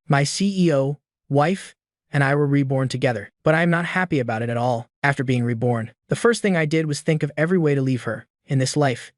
My CEO, wife, and I were reborn together, but I am not happy about it at all. After being reborn, the first thing I did was think of every way to leave her in this life.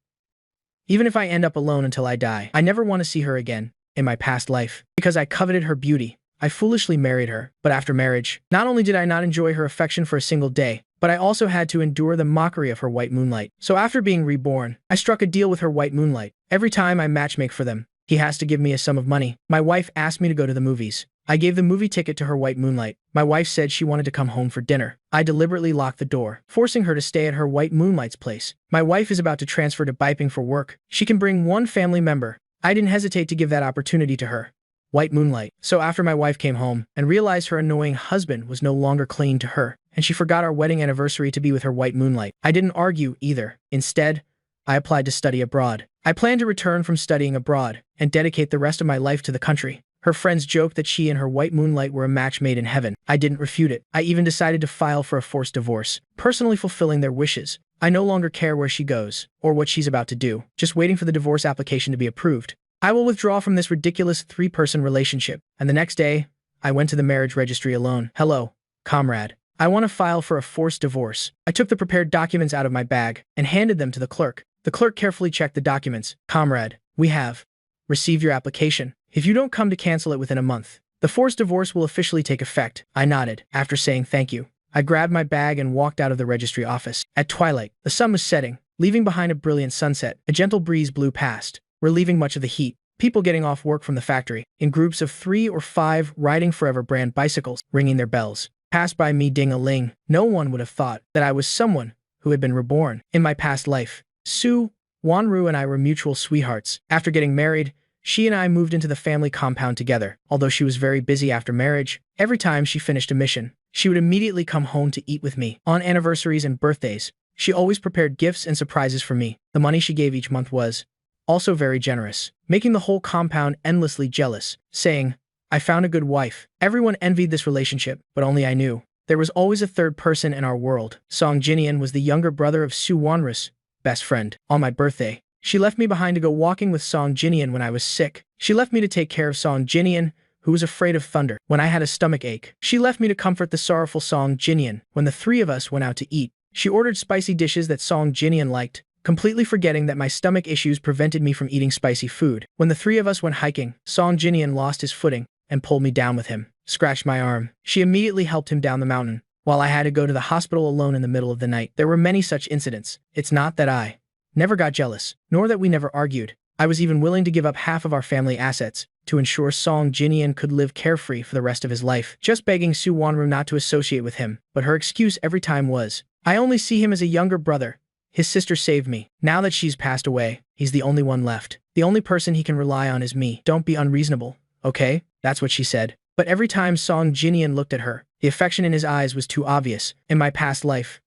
Even if I end up alone until I die, I never want to see her again in my past life. Because I coveted her beauty, I foolishly married her. But after marriage, not only did I not enjoy her affection for a single day, but I also had to endure the mockery of her white moonlight. So after being reborn, I struck a deal with her white moonlight. Every time I matchmake for them, he has to give me a sum of money. My wife asked me to go to the movies. I gave the movie ticket to her white moonlight. My wife said she wanted to come home for dinner. I deliberately locked the door, forcing her to stay at her white moonlight's place. My wife is about to transfer to Biping for work. She can bring one family member. I didn't hesitate to give that opportunity to her. White moonlight. So after my wife came home and realized her annoying husband was no longer clinging to her, and she forgot our wedding anniversary to be with her white moonlight, I didn't argue either. Instead, I applied to study abroad. I plan to return from studying abroad and dedicate the rest of my life to the country. Her friends joked that she and her white moonlight were a match made in heaven. I didn't refute it. I even decided to file for a forced divorce, personally fulfilling their wishes. I no longer care where she goes or what she's about to do, just waiting for the divorce application to be approved. I will withdraw from this ridiculous three-person relationship. And the next day, I went to the marriage registry alone. Hello, comrade. I want to file for a forced divorce. I took the prepared documents out of my bag and handed them to the clerk. The clerk carefully checked the documents. Comrade, we have received your application. If you don't come to cancel it within a month, the forced divorce will officially take effect. I nodded. After saying thank you, I grabbed my bag and walked out of the registry office. At twilight, the sun was setting, leaving behind a brilliant sunset. A gentle breeze blew past, relieving much of the heat. People getting off work from the factory, in groups of 3 or 5 riding Forever brand bicycles, ringing their bells, passed by me ding-a-ling. No one would have thought that I was someone who had been reborn. In my past life, Su Wanru and I were mutual sweethearts. After getting married, she and I moved into the family compound together. Although she was very busy after marriage, every time she finished a mission, she would immediately come home to eat with me. On anniversaries and birthdays, she always prepared gifts and surprises for me. The money she gave each month was also very generous, making the whole compound endlessly jealous, saying, I found a good wife. Everyone envied this relationship, but only I knew. There was always a third person in our world. Song Jinian was the younger brother of Su Wanru's best friend. On my birthday, she left me behind to go walking with Song Jinian when I was sick. She left me to take care of Song Jinian, who was afraid of thunder, when I had a stomach ache. She left me to comfort the sorrowful Song Jinian when the three of us went out to eat. She ordered spicy dishes that Song Jinian liked, completely forgetting that my stomach issues prevented me from eating spicy food. When the three of us went hiking, Song Jinian lost his footing and pulled me down with him, scratched my arm. She immediately helped him down the mountain, while I had to go to the hospital alone in the middle of the night. There were many such incidents. It's not that I never got jealous, nor that we never argued. I was even willing to give up half of our family assets to ensure Song Jinian could live carefree for the rest of his life, just begging Su Wanru not to associate with him. But her excuse every time was, I only see him as a younger brother. His sister saved me. Now that she's passed away, he's the only one left. The only person he can rely on is me. Don't be unreasonable, okay? That's what she said. But every time Song Jinian looked at her, the affection in his eyes was too obvious. In my past life,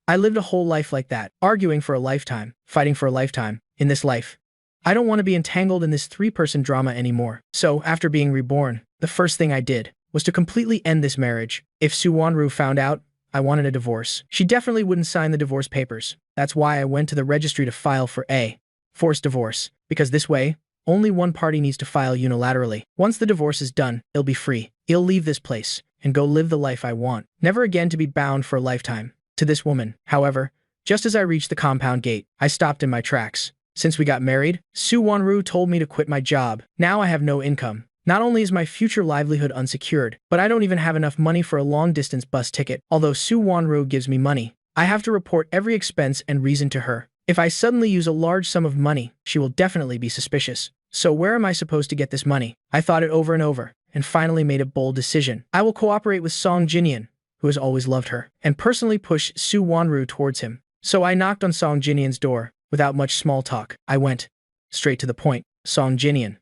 I lived a whole life like that, arguing for a lifetime, fighting for a lifetime. In this life, I don't want to be entangled in this three-person drama anymore. So, after being reborn, the first thing I did was to completely end this marriage. If Su Wanru found out I wanted a divorce, she definitely wouldn't sign the divorce papers. That's why I went to the registry to file for a forced divorce, because this way, only one party needs to file unilaterally. Once the divorce is done, I'll be free. I'll leave this place and go live the life I want, never again to be bound for a lifetime to this woman. However, just as I reached the compound gate, I stopped in my tracks. Since we got married, Su Wanru told me to quit my job. Now I have no income. Not only is my future livelihood unsecured, but I don't even have enough money for a long-distance bus ticket. Although Su Wanru gives me money, I have to report every expense and reason to her. If I suddenly use a large sum of money, she will definitely be suspicious. So where am I supposed to get this money? I thought it over and over, and finally made a bold decision. I will cooperate with Song Jinian, who has always loved her, and personally push Su Wanru towards him. So I knocked on Song Jinian's door. Without much small talk, I went straight to the point. Song Jinian,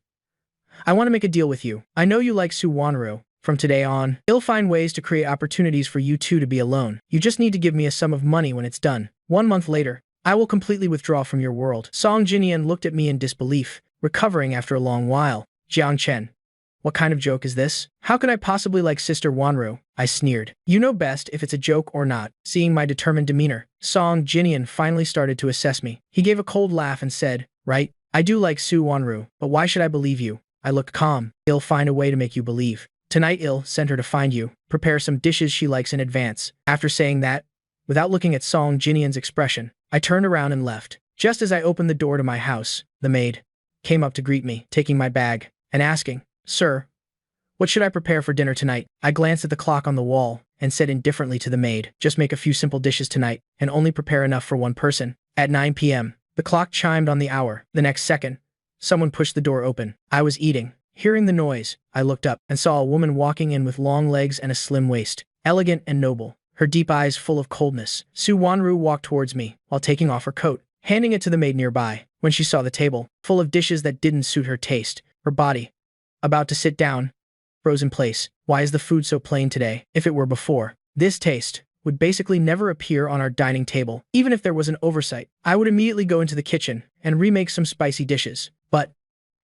I want to make a deal with you. I know you like Su Wanru. From today on, I'll find ways to create opportunities for you two to be alone. You just need to give me a sum of money when it's done. 1 month later, I will completely withdraw from your world. Song Jinian looked at me in disbelief, recovering after a long while. Jiang Chen, what kind of joke is this? How can I possibly like Sister Wanru? I sneered. You know best if it's a joke or not. Seeing my determined demeanor, Song Jinian finally started to assess me. He gave a cold laugh and said, right, I do like Su Wanru, but why should I believe you? I looked calm. I'll find a way to make you believe. Tonight I'll send her to find you. Prepare some dishes she likes in advance. After saying that, without looking at Song Jinian's expression, I turned around and left. Just as I opened the door to my house, the maid came up to greet me, taking my bag and asking, "Sir, what should I prepare for dinner tonight?" I glanced at the clock on the wall and said indifferently to the maid, "Just make a few simple dishes tonight and only prepare enough for one person." At 9 p.m., the clock chimed on the hour. The next second, someone pushed the door open. I was eating. Hearing the noise, I looked up and saw a woman walking in with long legs and a slim waist, elegant and noble, her deep eyes full of coldness. Su Wanru walked towards me while taking off her coat, handing it to the maid nearby. When she saw the table, full of dishes that didn't suit her taste, her body, about to sit down, froze in place. Why is the food so plain today? If it were before, this taste would basically never appear on our dining table. Even if there was an oversight, I would immediately go into the kitchen and remake some spicy dishes. But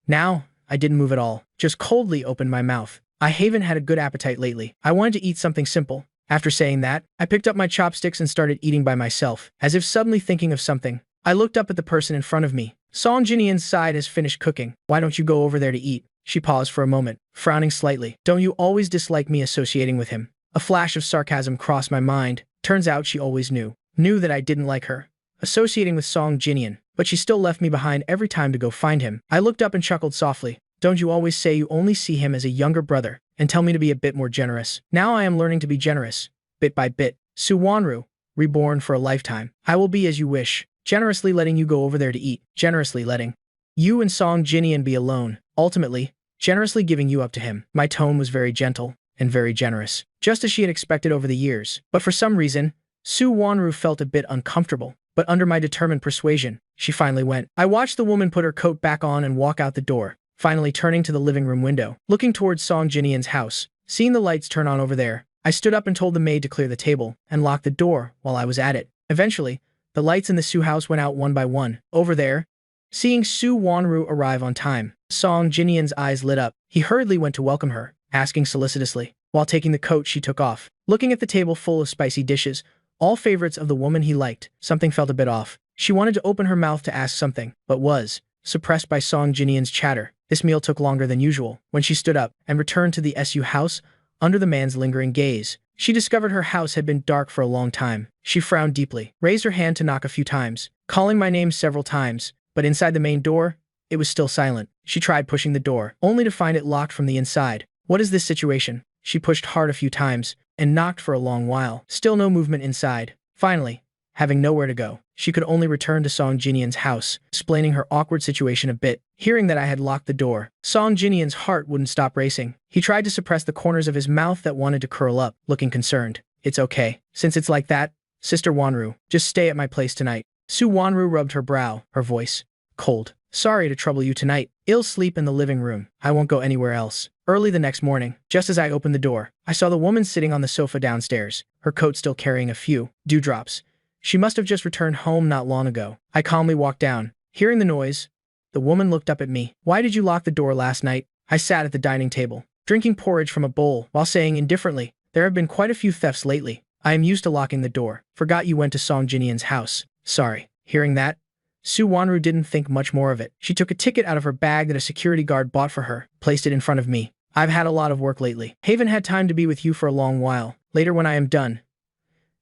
now, I didn't move at all, just coldly opened my mouth. I haven't had a good appetite lately. I wanted to eat something simple. After saying that, I picked up my chopsticks and started eating by myself. As if suddenly thinking of something, I looked up at the person in front of me. Song Jinian's side has finished cooking. Why don't you go over there to eat? She paused for a moment, frowning slightly. Don't you always dislike me associating with him? A flash of sarcasm crossed my mind. Turns out she always knew that I didn't like her associating with Song Jinian, but she still left me behind every time to go find him. I looked up and chuckled softly. Don't you always say you only see him as a younger brother and tell me to be a bit more generous? Now I am learning to be generous, bit by bit. Su Wanru, reborn for a lifetime. I will be as you wish, generously letting you go over there to eat, generously letting you and Song Jinian be alone, ultimately, generously giving you up to him. My tone was very gentle and very generous, just as she had expected over the years. But for some reason, Su Wanru felt a bit uncomfortable. But under my determined persuasion, she finally went. I watched the woman put her coat back on and walk out the door, finally turning to the living room window, looking towards Song Jinian's house. Seeing the lights turn on over there, I stood up and told the maid to clear the table and lock the door while I was at it. Eventually, the lights in the Su house went out one by one. Over there, seeing Su Wanru arrive on time, Song Jinian's eyes lit up. He hurriedly went to welcome her, asking solicitously, while taking the coat she took off. Looking at the table full of spicy dishes, all favorites of the woman he liked, something felt a bit off. She wanted to open her mouth to ask something, but was suppressed by Song Jinian's chatter. This meal took longer than usual. When she stood up and returned to the Su house, under the man's lingering gaze, she discovered her house had been dark for a long time. She frowned deeply, raised her hand to knock a few times, calling my name several times, but inside the main door, it was still silent. She tried pushing the door, only to find it locked from the inside. What is this situation? She pushed hard a few times and knocked for a long while. Still no movement inside. Finally, having nowhere to go, she could only return to Song Jinian's house, explaining her awkward situation a bit. Hearing that I had locked the door, Song Jinian's heart wouldn't stop racing. He tried to suppress the corners of his mouth that wanted to curl up, looking concerned. It's okay. Since it's like that, Sister Wanru, just stay at my place tonight. Su Wanru rubbed her brow, her voice cold. Sorry to trouble you tonight. I'll sleep in the living room. I won't go anywhere else. Early the next morning, just as I opened the door, I saw the woman sitting on the sofa downstairs, her coat still carrying a few dewdrops. She must have just returned home not long ago. I calmly walked down. Hearing the noise, the woman looked up at me. Why did you lock the door last night? I sat at the dining table, drinking porridge from a bowl, while saying indifferently, there have been quite a few thefts lately. I am used to locking the door. Forgot you went to Song Jinian's house. Sorry. Hearing that, Su Wanru didn't think much more of it. She took a ticket out of her bag that a security guard bought for her, placed it in front of me. I've had a lot of work lately. Haven't had time to be with you for a long while. Later when I am done,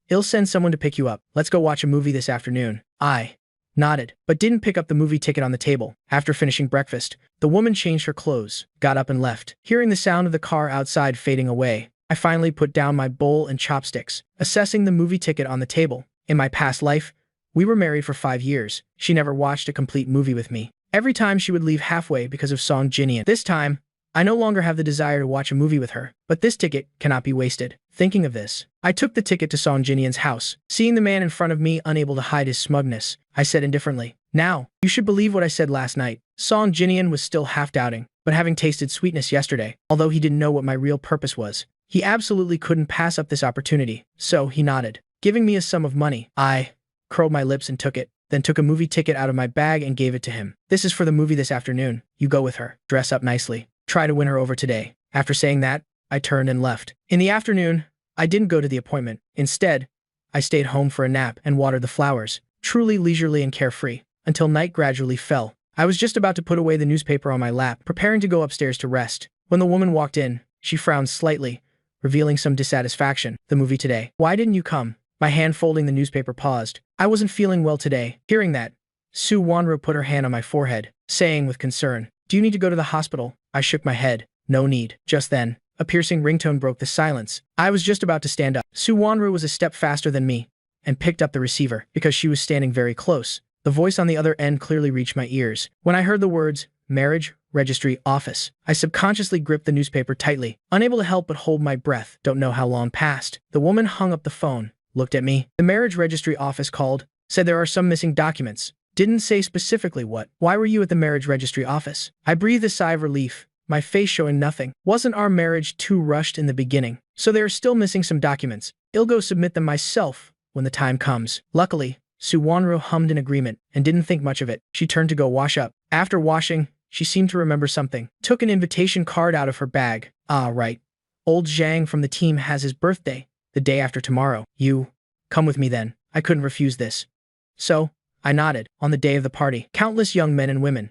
I'll send someone to pick you up. Let's go watch a movie this afternoon. I nodded, but didn't pick up the movie ticket on the table. After finishing breakfast, the woman changed her clothes, got up and left. Hearing the sound of the car outside fading away, I finally put down my bowl and chopsticks, assessing the movie ticket on the table. In my past life, we were married for 5 years. She never watched a complete movie with me. Every time she would leave halfway because of Song Jinian. This time, I no longer have the desire to watch a movie with her, but this ticket cannot be wasted. Thinking of this, I took the ticket to Song Jinian's house. Seeing the man in front of me unable to hide his smugness, I said indifferently, now, you should believe what I said last night. Song Jinian was still half doubting, but having tasted sweetness yesterday, although he didn't know what my real purpose was, he absolutely couldn't pass up this opportunity. So he nodded, giving me a sum of money. I curled my lips and took it, then took a movie ticket out of my bag and gave it to him. This is for the movie this afternoon. You go with her. Dress up nicely. Try to win her over today. After saying that, I turned and left. In the afternoon, I didn't go to the appointment. Instead, I stayed home for a nap and watered the flowers, truly leisurely and carefree, until night gradually fell. I was just about to put away the newspaper on my lap, preparing to go upstairs to rest, when the woman walked in. She frowned slightly, revealing some dissatisfaction. The movie today. Why didn't you come? My hand folding the newspaper paused. I wasn't feeling well today. Hearing that, Su Wanru put her hand on my forehead, saying with concern, do you need to go to the hospital? I shook my head. No need. Just then, a piercing ringtone broke the silence. I was just about to stand up. Su Wanru was a step faster than me, and picked up the receiver, because she was standing very close. The voice on the other end clearly reached my ears. When I heard the words, Marriage Registry Office, I subconsciously gripped the newspaper tightly, unable to help but hold my breath. Don't know how long passed. The woman hung up the phone, looked at me. The Marriage Registry Office called, said there are some missing documents. Didn't say specifically what. Why were you at the Marriage Registry Office? I breathed a sigh of relief, my face showing nothing. Wasn't our marriage too rushed in the beginning? So they are still missing some documents. I'll go submit them myself when the time comes. Luckily, Su Wanru hummed in agreement and didn't think much of it. She turned to go wash up. After washing, she seemed to remember something. Took an invitation card out of her bag. Ah, right. Old Zhang from the team has his birthday, the day after tomorrow. You, come with me then. I couldn't refuse this. So, I nodded. On the day of the party, countless young men and women,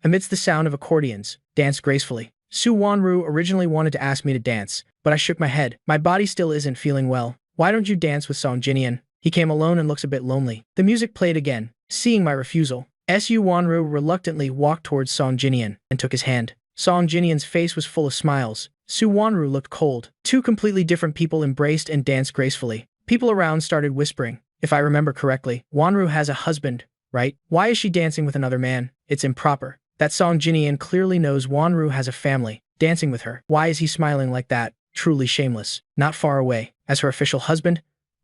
amidst the sound of accordions, danced gracefully. Su Wanru originally wanted to ask me to dance, but I shook my head. My body still isn't feeling well. Why don't you dance with Song Jinian? He came alone and looks a bit lonely. The music played again. Seeing my refusal, Su Wanru reluctantly walked towards Song Jinian and took his hand. Song Jinian's face was full of smiles. Su Wanru looked cold. Two completely different people embraced and danced gracefully. People around started whispering. If I remember correctly, Wanru has a husband, right? Why is she dancing with another man? It's improper. That Song Jinian clearly knows Wanru has a family, dancing with her. Why is he smiling like that? Truly shameless. Not far away, as her official husband,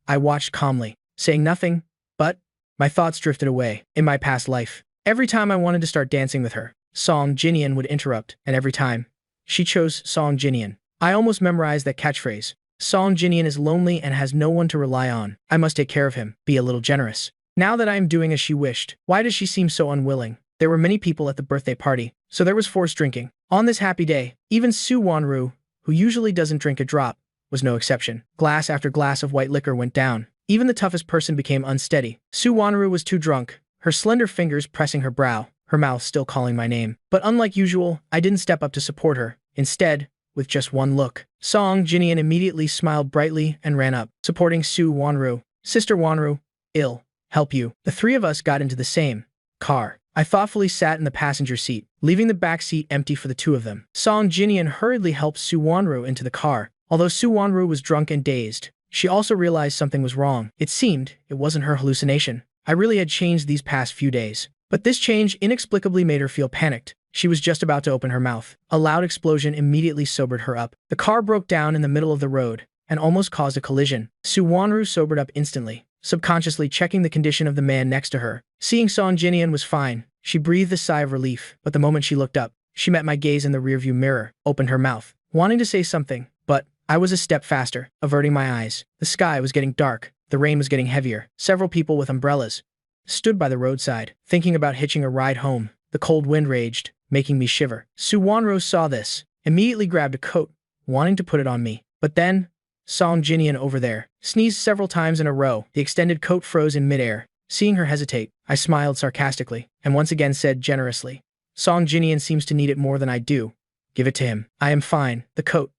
I watched calmly, saying nothing, but my thoughts drifted away. In my past life, every time I wanted to start dancing with her, Song Jinian would interrupt, and every time, she chose Song Jinian. I almost memorized that catchphrase. Song Jinian is lonely and has no one to rely on. I must take care of him, be a little generous. Now that I am doing as she wished, why does she seem so unwilling? There were many people at the birthday party, so there was forced drinking. On this happy day, even Su Wanru, who usually doesn't drink a drop, was no exception. Glass after glass of white liquor went down. Even the toughest person became unsteady. Su Wanru was too drunk, her slender fingers pressing her brow, her mouth still calling my name. But unlike usual, I didn't step up to support her. Instead, with just one look, Song Jinian immediately smiled brightly and ran up, supporting Su Wanru. Sister Wanru, I'll help you. The three of us got into the same car. I thoughtfully sat in the passenger seat, leaving the back seat empty for the two of them. Song Jinian hurriedly helped Su Wanru into the car. Although Su Wanru was drunk and dazed, she also realized something was wrong. It seemed it wasn't her hallucination. I really had changed these past few days. But this change inexplicably made her feel panicked. She was just about to open her mouth. A loud explosion immediately sobered her up. The car broke down in the middle of the road and almost caused a collision. Su Wanru sobered up instantly, subconsciously checking the condition of the man next to her. Seeing Song Jinian was fine, she breathed a sigh of relief. But the moment she looked up, she met my gaze in the rearview mirror, opened her mouth, wanting to say something, but I was a step faster, averting my eyes. The sky was getting dark, the rain was getting heavier. Several people with umbrellas stood by the roadside, thinking about hitching a ride home. The cold wind raged, making me shiver. Su Wanru saw this, immediately grabbed a coat, wanting to put it on me. But then, Song Jinian over there sneezed several times in a row. The extended coat froze in midair. Seeing her hesitate, I smiled sarcastically, and once again said generously, Song Jinian seems to need it more than I do. Give it to him. I am fine. The coat,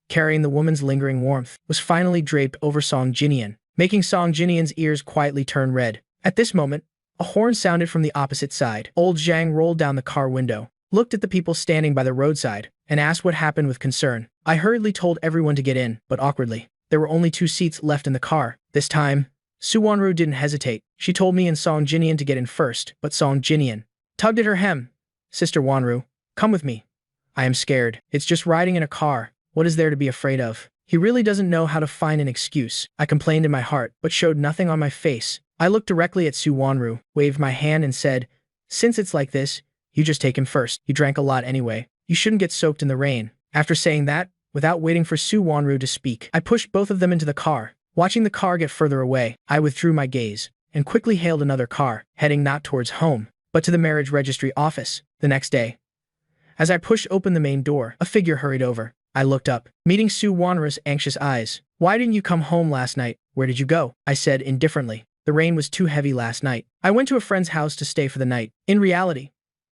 carrying the woman's lingering warmth, was finally draped over Song Jinian, making Song Jinian's ears quietly turn red. At this moment, a horn sounded from the opposite side. Old Zhang rolled down the car window, looked at the people standing by the roadside, and asked what happened with concern. I hurriedly told everyone to get in, but awkwardly. There were only 2 seats left in the car. This time, Su Wanru didn't hesitate. She told me and Song Jinian to get in first, but Song Jinian tugged at her hem. Sister Wanru, come with me. I am scared. It's just riding in a car. What is there to be afraid of? He really doesn't know how to find an excuse. I complained in my heart, but showed nothing on my face. I looked directly at Su Wanru, waved my hand and said, since it's like this, you just take him first. You drank a lot anyway. You shouldn't get soaked in the rain. After saying that, without waiting for Su Wanru to speak, I pushed both of them into the car. Watching the car get further away, I withdrew my gaze and quickly hailed another car, heading not towards home, but to the marriage registry office. The next day, as I pushed open the main door, a figure hurried over. I looked up, meeting Su Wanru's anxious eyes. Why didn't you come home last night? Where did you go? I said indifferently. The rain was too heavy last night. I went to a friend's house to stay for the night. In reality,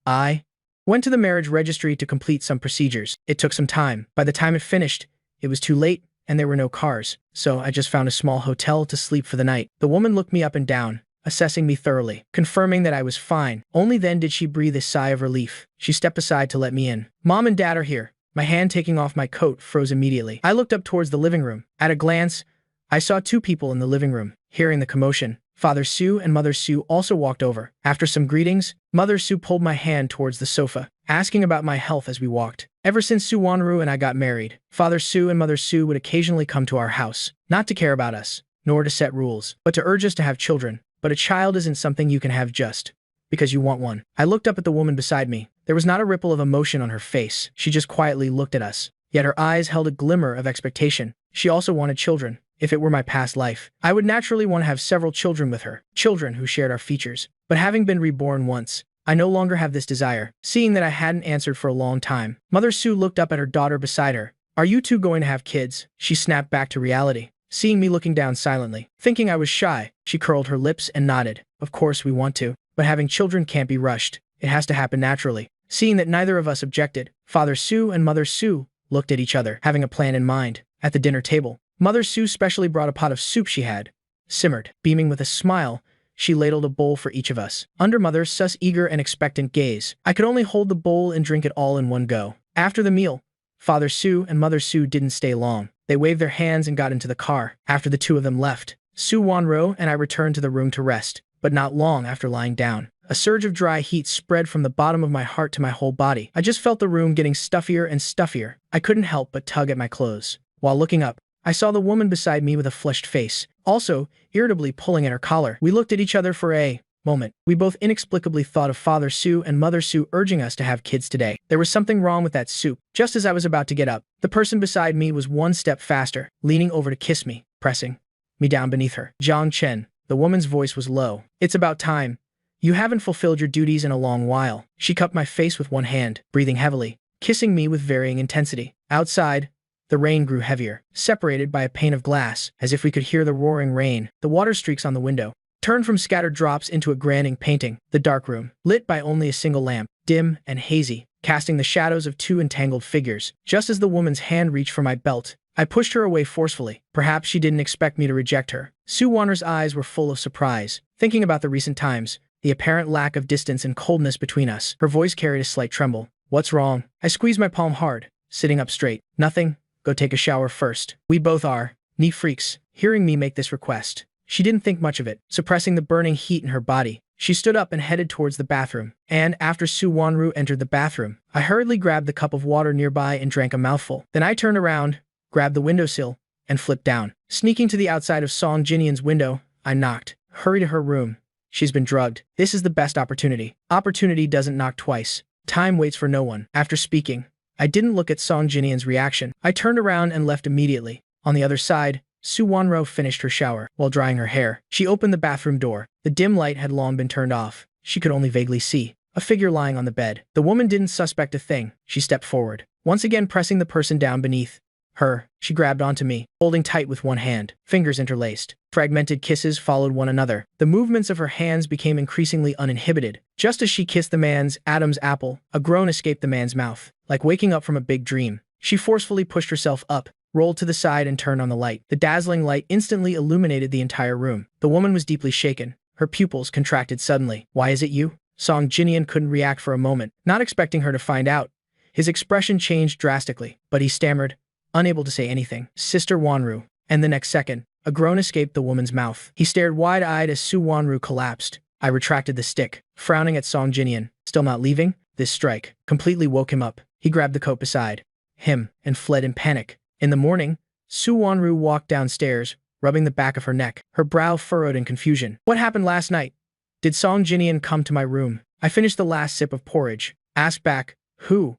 I went to the marriage registry to complete some procedures. It took some time. By the time it finished, it was too late, and there were no cars, so I just found a small hotel to sleep for the night. The woman looked me up and down, assessing me thoroughly, confirming that I was fine. Only then did she breathe a sigh of relief. She stepped aside to let me in. Mom and Dad are here. My hand taking off my coat froze immediately. I looked up towards the living room. At a glance, I saw two people in the living room. Hearing the commotion, Father Sue and Mother Sue also walked over. After some greetings, Mother Sue pulled my hand towards the sofa, asking about my health as we walked. Ever since Sue Wanru and I got married, Father Sue and Mother Sue would occasionally come to our house, not to care about us, nor to set rules, but to urge us to have children. But a child isn't something you can have just because you want one. I looked up at the woman beside me. There was not a ripple of emotion on her face. She just quietly looked at us, yet her eyes held a glimmer of expectation. She also wanted children. If it were my past life, I would naturally want to have several children with her, children who shared our features. But having been reborn once, I no longer have this desire. Seeing that I hadn't answered for a long time, Mother Sue looked up at her daughter beside her. Are you two going to have kids? She snapped back to reality, seeing me looking down silently. Thinking I was shy, she curled her lips and nodded. Of course we want to, but having children can't be rushed. It has to happen naturally. Seeing that neither of us objected, Father Sue and Mother Sue looked at each other, having a plan in mind. At the dinner table, Mother Sue specially brought a pot of soup she had simmered. Beaming with a smile, she ladled a bowl for each of us. Under Mother's eager and expectant gaze, I could only hold the bowl and drink it all in one go. After the meal, Father Sue and Mother Sue didn't stay long. They waved their hands and got into the car. After the two of them left, Sue Wanro and I returned to the room to rest, but not long after lying down. A surge of dry heat spread from the bottom of my heart to my whole body. I just felt the room getting stuffier and stuffier. I couldn't help but tug at my clothes. While looking up, I saw the woman beside me with a flushed face, also irritably pulling at her collar. We looked at each other for a moment. We both inexplicably thought of Father Sue and Mother Sue urging us to have kids today. There was something wrong with that soup. Just as I was about to get up, the person beside me was one step faster, leaning over to kiss me, pressing me down beneath her. Zhang Chen, the woman's voice was low. It's about time. You haven't fulfilled your duties in a long while. She cupped my face with one hand, breathing heavily, kissing me with varying intensity. Outside, the rain grew heavier, separated by a pane of glass, as if we could hear the roaring rain. The water streaks on the window turned from scattered drops into a granding painting. The dark room, lit by only a single lamp, dim and hazy, casting the shadows of two entangled figures. Just as the woman's hand reached for my belt, I pushed her away forcefully. Perhaps she didn't expect me to reject her. Sue Wanner's eyes were full of surprise, thinking about the recent times, the apparent lack of distance and coldness between us. Her voice carried a slight tremble. What's wrong? I squeezed my palm hard, sitting up straight. Nothing. Go take a shower first. We both are neat freaks. Hearing me make this request, she didn't think much of it. Suppressing the burning heat in her body, she stood up and headed towards the bathroom. And after Sue Wanru entered the bathroom, I hurriedly grabbed the cup of water nearby and drank a mouthful. Then I turned around, grabbed the windowsill, and flipped down. Sneaking to the outside of Song Jinian's window, I knocked. Hurry to her room. She's been drugged. This is the best opportunity. Opportunity doesn't knock twice. Time waits for no one. After speaking, I didn't look at Song Jinian's reaction. I turned around and left immediately. On the other side, Sue Wanro finished her shower while drying her hair. She opened the bathroom door. The dim light had long been turned off. She could only vaguely see a figure lying on the bed. The woman didn't suspect a thing. She stepped forward, once again pressing the person down beneath her. She grabbed onto me, holding tight with one hand, fingers interlaced. Fragmented kisses followed one another. The movements of her hands became increasingly uninhibited. Just as she kissed the man's Adam's apple, a groan escaped the man's mouth. Like waking up from a big dream, she forcefully pushed herself up, rolled to the side and turned on the light. The dazzling light instantly illuminated the entire room. The woman was deeply shaken. Her pupils contracted suddenly. Why is it you? Song Jinian couldn't react for a moment, not expecting her to find out. His expression changed drastically, but he stammered, unable to say anything. Sister Wanru. And the next second, a groan escaped the woman's mouth. He stared wide-eyed as Sue Wanru collapsed. I retracted the stick, frowning at Song Jinian. Still not leaving? This strike completely woke him up. He grabbed the coat beside him and fled in panic. In the morning, Sue Wanru walked downstairs, rubbing the back of her neck, her brow furrowed in confusion. What happened last night? Did Song Jinian come to my room? I finished the last sip of porridge. Asked back, who?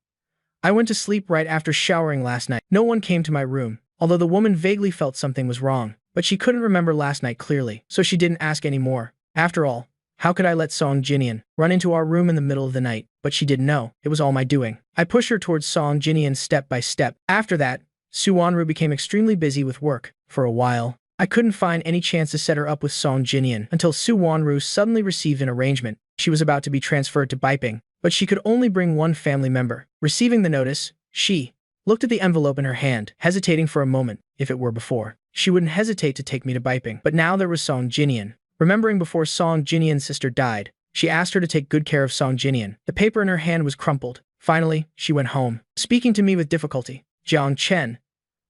I went to sleep right after showering last night. No one came to my room, although the woman vaguely felt something was wrong, but she couldn't remember last night clearly, so she didn't ask any more. After all, how could I let Song Jinian run into our room in the middle of the night? But she didn't know. It was all my doing. I pushed her towards Song Jinian step by step. After that, Sue Wanru became extremely busy with work. For a while, I couldn't find any chance to set her up with Song Jinian until Sue Wanru suddenly received an arrangement. She was about to be transferred to Beiping, but she could only bring one family member. Receiving the notice, she looked at the envelope in her hand, hesitating for a moment. If it were before, she wouldn't hesitate to take me to Biping. But now there was Song Jinian. Remembering before Song Jinian's sister died, she asked her to take good care of Song Jinian. The paper in her hand was crumpled. Finally, she went home, speaking to me with difficulty. Jiang Chen,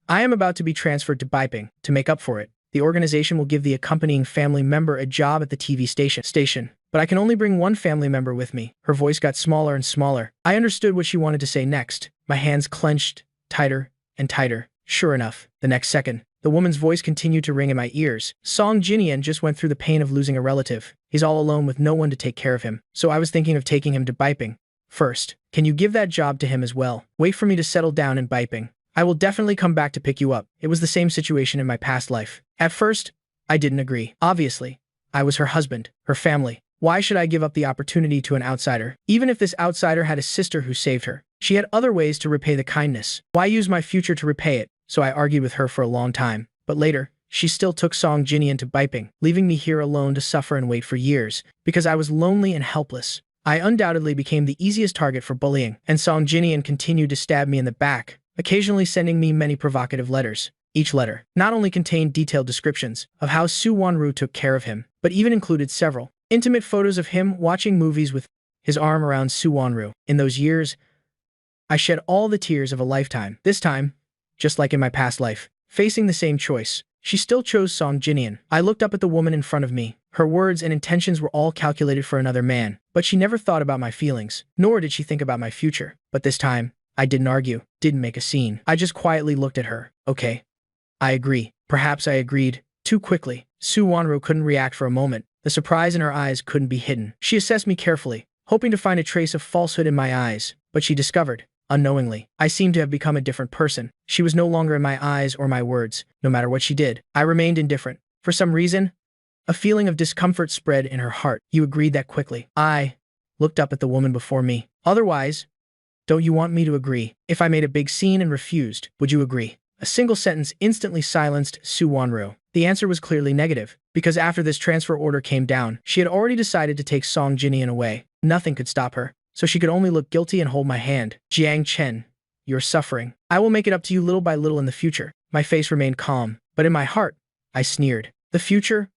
I am about to be transferred to Biping. To make up for it, the organization will give the accompanying family member a job at the TV station. But I can only bring one family member with me. Her voice got smaller and smaller. I understood what she wanted to say next. My hands clenched, tighter and tighter. Sure enough, the next second, the woman's voice continued to ring in my ears. Song Jinian just went through the pain of losing a relative. He's all alone with no one to take care of him. So I was thinking of taking him to Biping. First, can you give that job to him as well? Wait for me to settle down in Biping. I will definitely come back to pick you up. It was the same situation in my past life. At first, I didn't agree. Obviously, I was her husband, her family. Why should I give up the opportunity to an outsider? Even if this outsider had a sister who saved her, she had other ways to repay the kindness. Why use my future to repay it? So I argued with her for a long time. But later, she still took Song Jinian to Biping, leaving me here alone to suffer and wait for years. Because I was lonely and helpless, I undoubtedly became the easiest target for bullying. And Song Jinian continued to stab me in the back, occasionally sending me many provocative letters. Each letter not only contained detailed descriptions of how Su Wanru took care of him, but even included several intimate photos of him watching movies with his arm around Su Wanru. In those years, I shed all the tears of a lifetime. This time, just like in my past life, facing the same choice, she still chose Song Jinian. I looked up at the woman in front of me. Her words and intentions were all calculated for another man, but she never thought about my feelings, nor did she think about my future. But this time, I didn't argue, didn't make a scene. I just quietly looked at her. Okay, I agree. Perhaps I agreed too quickly. Su Wanru couldn't react for a moment. The surprise in her eyes couldn't be hidden. She assessed me carefully, hoping to find a trace of falsehood in my eyes, but she discovered, unknowingly, I seemed to have become a different person. She was no longer in my eyes or my words. No matter what she did, I remained indifferent. For some reason, a feeling of discomfort spread in her heart. You agreed that quickly. I looked up at the woman before me. Otherwise, don't you want me to agree? If I made a big scene and refused, would you agree? A single sentence instantly silenced Su Wanru. The answer was clearly negative, because after this transfer order came down, she had already decided to take Song Jinian away. Nothing could stop her, so she could only look guilty and hold my hand. Jiang Chen, you're suffering. I will make it up to you little by little in the future. My face remained calm, but in my heart, I sneered. The future?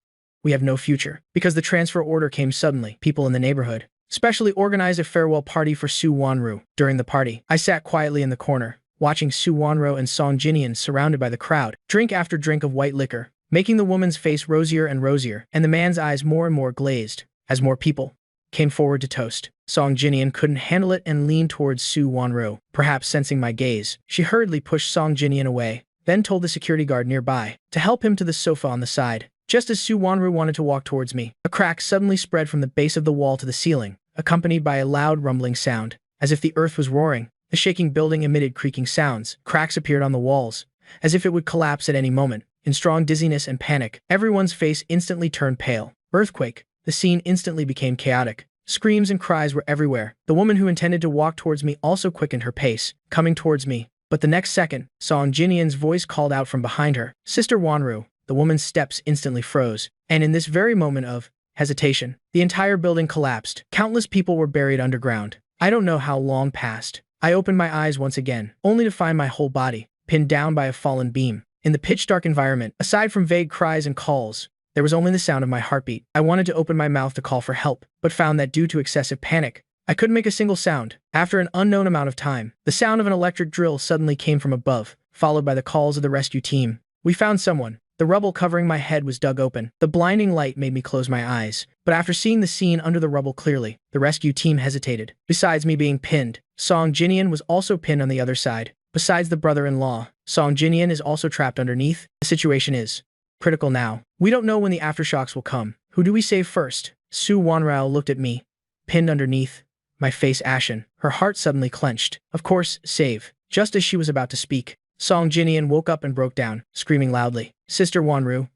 We have no future. Because the transfer order came suddenly, people in the neighborhood specially organized a farewell party for Su Wanru. During the party, I sat quietly in the corner, watching Su Wanru and Song Jinian surrounded by the crowd, drink after drink of white liquor, making the woman's face rosier and rosier, and the man's eyes more and more glazed, as more people came forward to toast. Song Jinian couldn't handle it and leaned towards Su Wanru. Perhaps sensing my gaze, she hurriedly pushed Song Jinian away, then told the security guard nearby to help him to the sofa on the side. Just as Su Wanru wanted to walk towards me, a crack suddenly spread from the base of the wall to the ceiling, accompanied by a loud rumbling sound, as if the earth was roaring. The shaking building emitted creaking sounds. Cracks appeared on the walls, as if it would collapse at any moment. In strong dizziness and panic, everyone's face instantly turned pale. Earthquake. The scene instantly became chaotic. Screams and cries were everywhere. The woman who intended to walk towards me also quickened her pace, coming towards me. But the next second, Song Jinian's voice called out from behind her. Sister Wanru. The woman's steps instantly froze. And in this very moment of hesitation, the entire building collapsed. Countless people were buried underground. I don't know how long passed. I opened my eyes once again, only to find my whole body pinned down by a fallen beam. In the pitch-dark environment, aside from vague cries and calls, there was only the sound of my heartbeat. I wanted to open my mouth to call for help, but found that due to excessive panic, I couldn't make a single sound. After an unknown amount of time, the sound of an electric drill suddenly came from above, followed by the calls of the rescue team. We found someone. The rubble covering my head was dug open. The blinding light made me close my eyes, but after seeing the scene under the rubble clearly, the rescue team hesitated. Besides me being pinned, Song Jinian was also pinned on the other side. Besides the brother-in-law, Song Jinian is also trapped underneath. The situation is critical now. We don't know when the aftershocks will come. Who do we save first? Su Wanrao looked at me, pinned underneath, my face ashen. Her heart suddenly clenched. Of course, save. Just as she was about to speak, Song Jinian woke up and broke down, screaming loudly. Sister Wanru,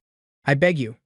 I beg you,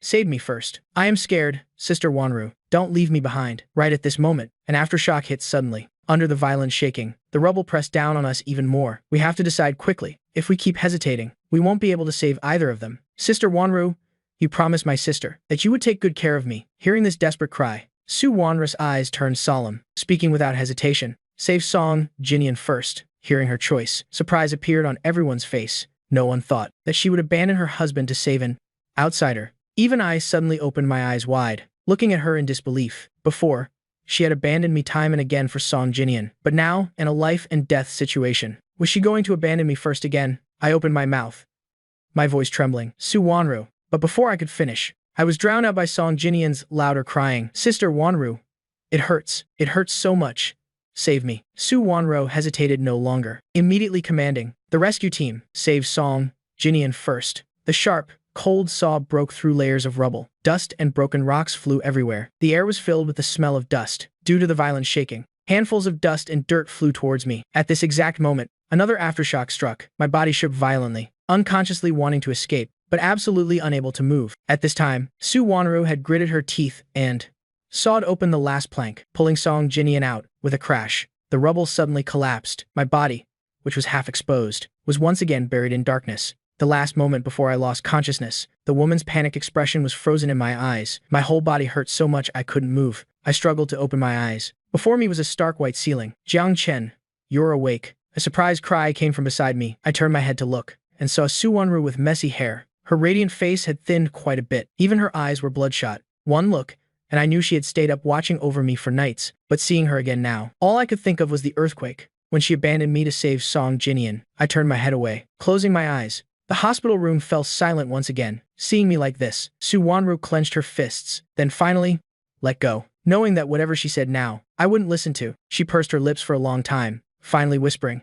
save me first. I am scared, Sister Wanru. Don't leave me behind. Right at this moment, an aftershock hit suddenly. Under the violent shaking, the rubble pressed down on us even more. We have to decide quickly. If we keep hesitating, we won't be able to save either of them. Sister Wanru, you promised my sister that you would take good care of me. Hearing this desperate cry, Su Wanru's eyes turned solemn, speaking without hesitation. Save Song Jinian first. Hearing her choice, surprise appeared on everyone's face. No one thought that she would abandon her husband to save an outsider. Even I suddenly opened my eyes wide, looking at her in disbelief. Before, she had abandoned me time and again for Song Jinian, but now, in a life-and-death situation, was she going to abandon me first again? I opened my mouth, my voice trembling. Su Wanru. But before I could finish, I was drowned out by Song Jinian's louder crying. Sister Wanru, it hurts. It hurts so much. Save me. Su Wanru hesitated no longer, immediately commanding, the rescue team, save Song Jinian first. The sharp, cold saw broke through layers of rubble. Dust and broken rocks flew everywhere. The air was filled with the smell of dust, due to the violent shaking. Handfuls of dust and dirt flew towards me. At this exact moment, another aftershock struck. My body shook violently, unconsciously wanting to escape, but absolutely unable to move. At this time, Su Wanru had gritted her teeth and sawed open the last plank, pulling Song Jinian out. With a crash, the rubble suddenly collapsed. My body, which was half exposed, was once again buried in darkness. The last moment before I lost consciousness, the woman's panic expression was frozen in my eyes. My whole body hurt so much I couldn't move. I struggled to open my eyes. Before me was a stark white ceiling. Jiang Chen, you're awake. A surprised cry came from beside me. I turned my head to look, and saw Su Wanru with messy hair. Her radiant face had thinned quite a bit. Even her eyes were bloodshot. One look, and I knew she had stayed up watching over me for nights, but seeing her again now, all I could think of was the earthquake. When she abandoned me to save Song Jinian, I turned my head away, closing my eyes. The hospital room fell silent once again. Seeing me like this, Su Wanru clenched her fists, then finally, let go. Knowing that whatever she said now, I wouldn't listen to, she pursed her lips for a long time, finally whispering,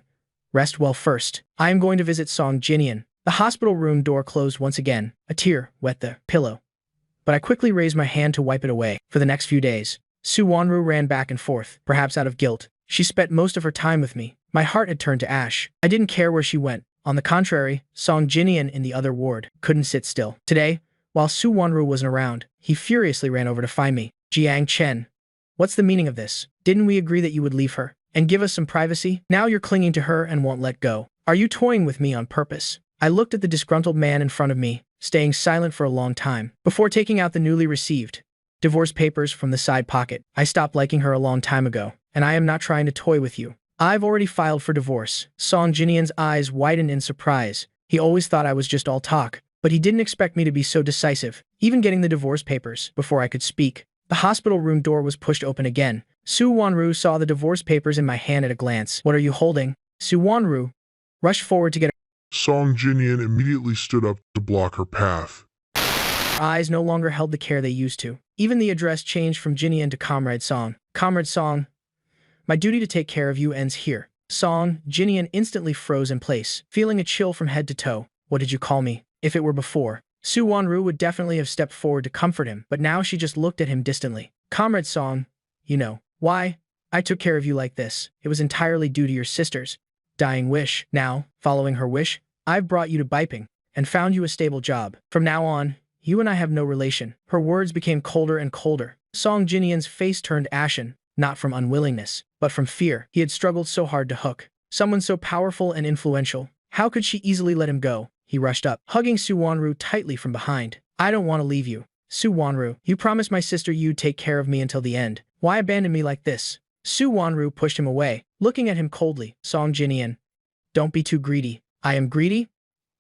rest well first. I am going to visit Song Jinian. The hospital room door closed once again. A tear wet the pillow, but I quickly raised my hand to wipe it away. For the next few days, Su Wanru ran back and forth, perhaps out of guilt. She spent most of her time with me. My heart had turned to ash. I didn't care where she went. On the contrary, Song Jinian in the other ward couldn't sit still. Today, while Su Wanru wasn't around, he furiously ran over to find me. Jiang Chen, what's the meaning of this? Didn't we agree that you would leave her and give us some privacy? Now you're clinging to her and won't let go. Are you toying with me on purpose? I looked at the disgruntled man in front of me, staying silent for a long time, before taking out the newly received divorce papers from the side pocket. I stopped liking her a long time ago, and I am not trying to toy with you. I've already filed for divorce. Song Jinian's eyes widened in surprise. He always thought I was just all talk, but he didn't expect me to be so decisive, even getting the divorce papers before I could speak. The hospital room door was pushed open again. Su Wanru saw the divorce papers in my hand at a glance. What are you holding? Su Wanru rushed forward to get Song Jinian immediately stood up to block her path. her eyes no longer held the care they used to. Even the address changed from Jinian to Comrade Song. Comrade Song, my duty to take care of you ends here. Song Jinian instantly froze in place, feeling a chill from head to toe. What did you call me? If it were before, Su Wanru would definitely have stepped forward to comfort him, but now she just looked at him distantly. Comrade Song, you know why I took care of you like this. It was entirely due to your sister's dying wish. Now, following her wish, I've brought you to Biping and found you a stable job. From now on, you and I have no relation. Her words became colder and colder. Song Jinian's face turned ashen, not from unwillingness, but from fear. He had struggled so hard to hook someone so powerful and influential. How could she easily let him go? He rushed up, hugging Su Wanru tightly from behind. I don't want to leave you. Su Wanru, you promised my sister you'd take care of me until the end. Why abandon me like this? Su Wanru pushed him away, looking at him coldly. Song Jinian, don't be too greedy. I am greedy?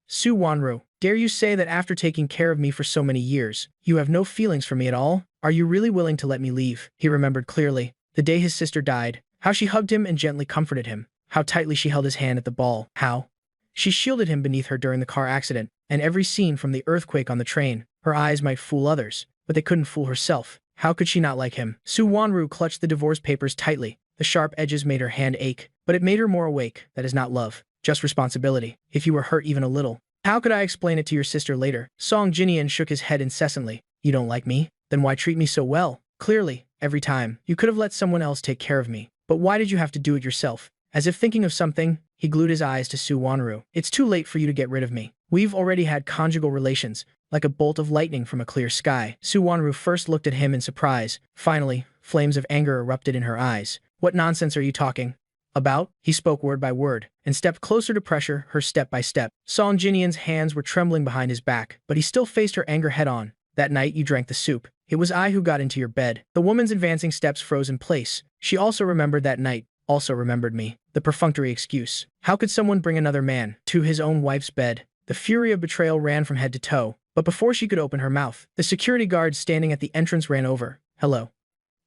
Su Wanru, dare you say that after taking care of me for so many years, you have no feelings for me at all? Are you really willing to let me leave? He remembered clearly the day his sister died, how she hugged him and gently comforted him, how tightly she held his hand at the ball, how she shielded him beneath her during the car accident, and every scene from the earthquake on the train. Her eyes might fool others, but they couldn't fool herself. How could she not like him? Su Wanru clutched the divorce papers tightly. The sharp edges made her hand ache, but it made her more awake. That is not love, just responsibility. If you were hurt even a little, how could I explain it to your sister later? Song Jinian shook his head incessantly. You don't like me? Then why treat me so well? Clearly, every time, you could have let someone else take care of me. But why did you have to do it yourself? As if thinking of something, he glued his eyes to Su Wanru. It's too late for you to get rid of me. We've already had conjugal relations, like a bolt of lightning from a clear sky. Su Wanru first looked at him in surprise. Finally, flames of anger erupted in her eyes. What nonsense are you talking about? He spoke word by word, and stepped closer to pressure her step by step. Song Jinian's hands were trembling behind his back, but he still faced her anger head-on. That night you drank the soup. It was I who got into your bed. The woman's advancing steps froze in place. She also remembered that night, also remembered me. The perfunctory excuse. How could someone bring another man to his own wife's bed? The fury of betrayal ran from head to toe, but before she could open her mouth, the security guard standing at the entrance ran over. Hello.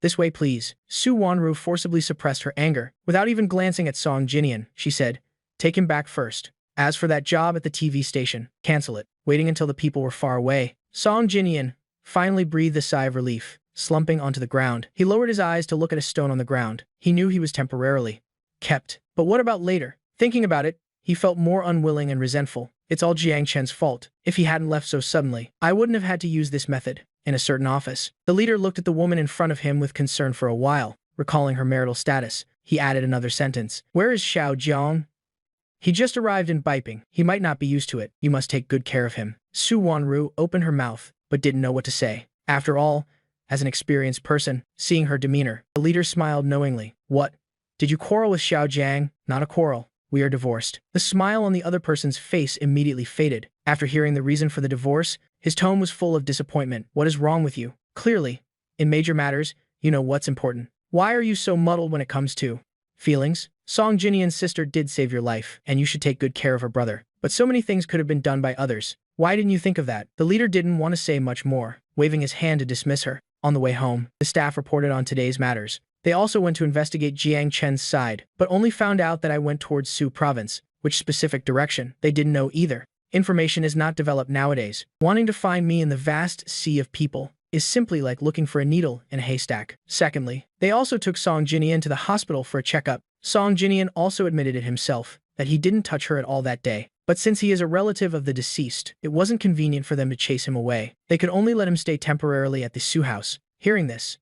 This way, please. Su Wanru forcibly suppressed her anger. Without even glancing at Song Jinian, she said, take him back first. As for that job at the TV station, cancel it. Waiting until the people were far away, Song Jinian finally breathed a sigh of relief. Slumping onto the ground, he lowered his eyes to look at a stone on the ground. He knew he was temporarily kept. But what about later? Thinking about it, he felt more unwilling and resentful. It's all Jiang Chen's fault. If he hadn't left so suddenly, I wouldn't have had to use this method. In a certain office, the leader looked at the woman in front of him with concern for a while. Recalling her marital status, he added another sentence. Where is Xiao Jiang? He just arrived in Beiping. He might not be used to it. You must take good care of him. Su Wanru opened her mouth, but didn't know what to say. After all, as an experienced person, seeing her demeanor, the leader smiled knowingly. What? Did you quarrel with Xiao Jiang? Not a quarrel. We are divorced. The smile on the other person's face immediately faded. After hearing the reason for the divorce, his tone was full of disappointment. What is wrong with you? Clearly, in major matters, you know what's important. Why are you so muddled when it comes to feelings? Song Jinian's sister did save your life, and you should take good care of her brother. But so many things could have been done by others. Why didn't you think of that? The leader didn't want to say much more, waving his hand to dismiss her. On the way home, the staff reported on today's matters. They also went to investigate Jiang Chen's side, but only found out that I went towards Su province. Which specific direction? They didn't know either. Information is not developed nowadays. Wanting to find me in the vast sea of people is simply like looking for a needle in a haystack. Secondly, they also took Song Jinian to the hospital for a checkup. Song Jinian also admitted it himself, that he didn't touch her at all that day. But since he is a relative of the deceased, it wasn't convenient for them to chase him away. They could only let him stay temporarily at the Su house. Hearing this,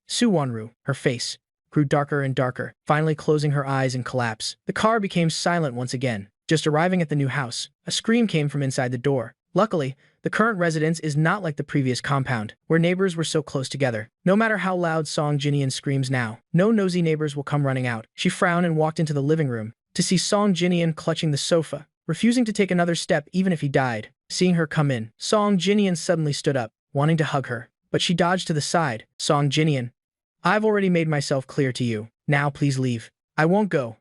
Su Wanru, her face, grew darker and darker, finally closing her eyes in collapse. The car became silent once again. Just arriving at the new house, a scream came from inside the door. Luckily, the current residence is not like the previous compound, where neighbors were so close together. No matter how loud Song Jinian screams now, no nosy neighbors will come running out. She frowned and walked into the living room to see Song Jinian clutching the sofa, refusing to take another step even if he died. Seeing her come in, Song Jinian suddenly stood up, wanting to hug her, but she dodged to the side. Song Jinian, I've already made myself clear to you. Now please leave. I won't go.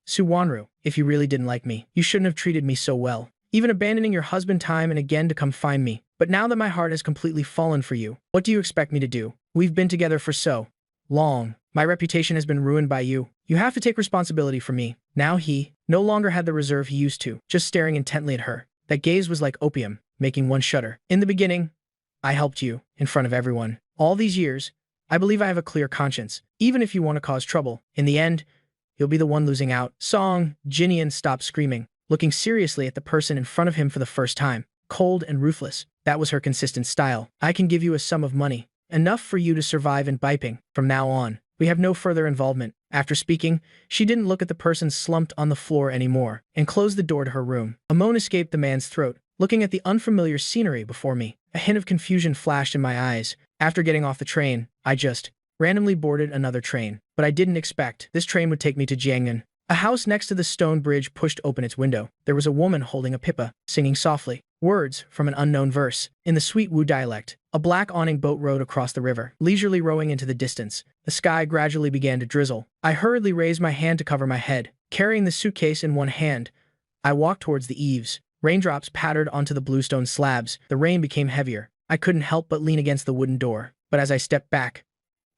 Su Wanru, if you really didn't like me, you shouldn't have treated me so well, even abandoning your husband time and again to come find me. But now that my heart has completely fallen for you, what do you expect me to do? We've been together for so long. My reputation has been ruined by you. You have to take responsibility for me. Now he no longer had the reserve he used to, just staring intently at her. That gaze was like opium, making one shudder. In the beginning, I helped you, in front of everyone. All these years, I believe I have a clear conscience, even if you want to cause trouble. In the end, you'll be the one losing out. Song Jinian stopped screaming, looking seriously at the person in front of him for the first time. Cold and ruthless. That was her consistent style. I can give you a sum of money, enough for you to survive in Beiping. From now on, we have no further involvement. After speaking, she didn't look at the person slumped on the floor anymore, and closed the door to her room. A moan escaped the man's throat, looking at the unfamiliar scenery before me. A hint of confusion flashed in my eyes. After getting off the train, I just randomly boarded another train. But I didn't expect this train would take me to Jiangnan. A house next to the stone bridge pushed open its window. There was a woman holding a pipa, singing softly. Words from an unknown verse. In the sweet Wu dialect, a black awning boat rowed across the river, leisurely rowing into the distance. The sky gradually began to drizzle. I hurriedly raised my hand to cover my head. Carrying the suitcase in one hand, I walked towards the eaves. Raindrops pattered onto the bluestone slabs. The rain became heavier. I couldn't help but lean against the wooden door. But as I stepped back,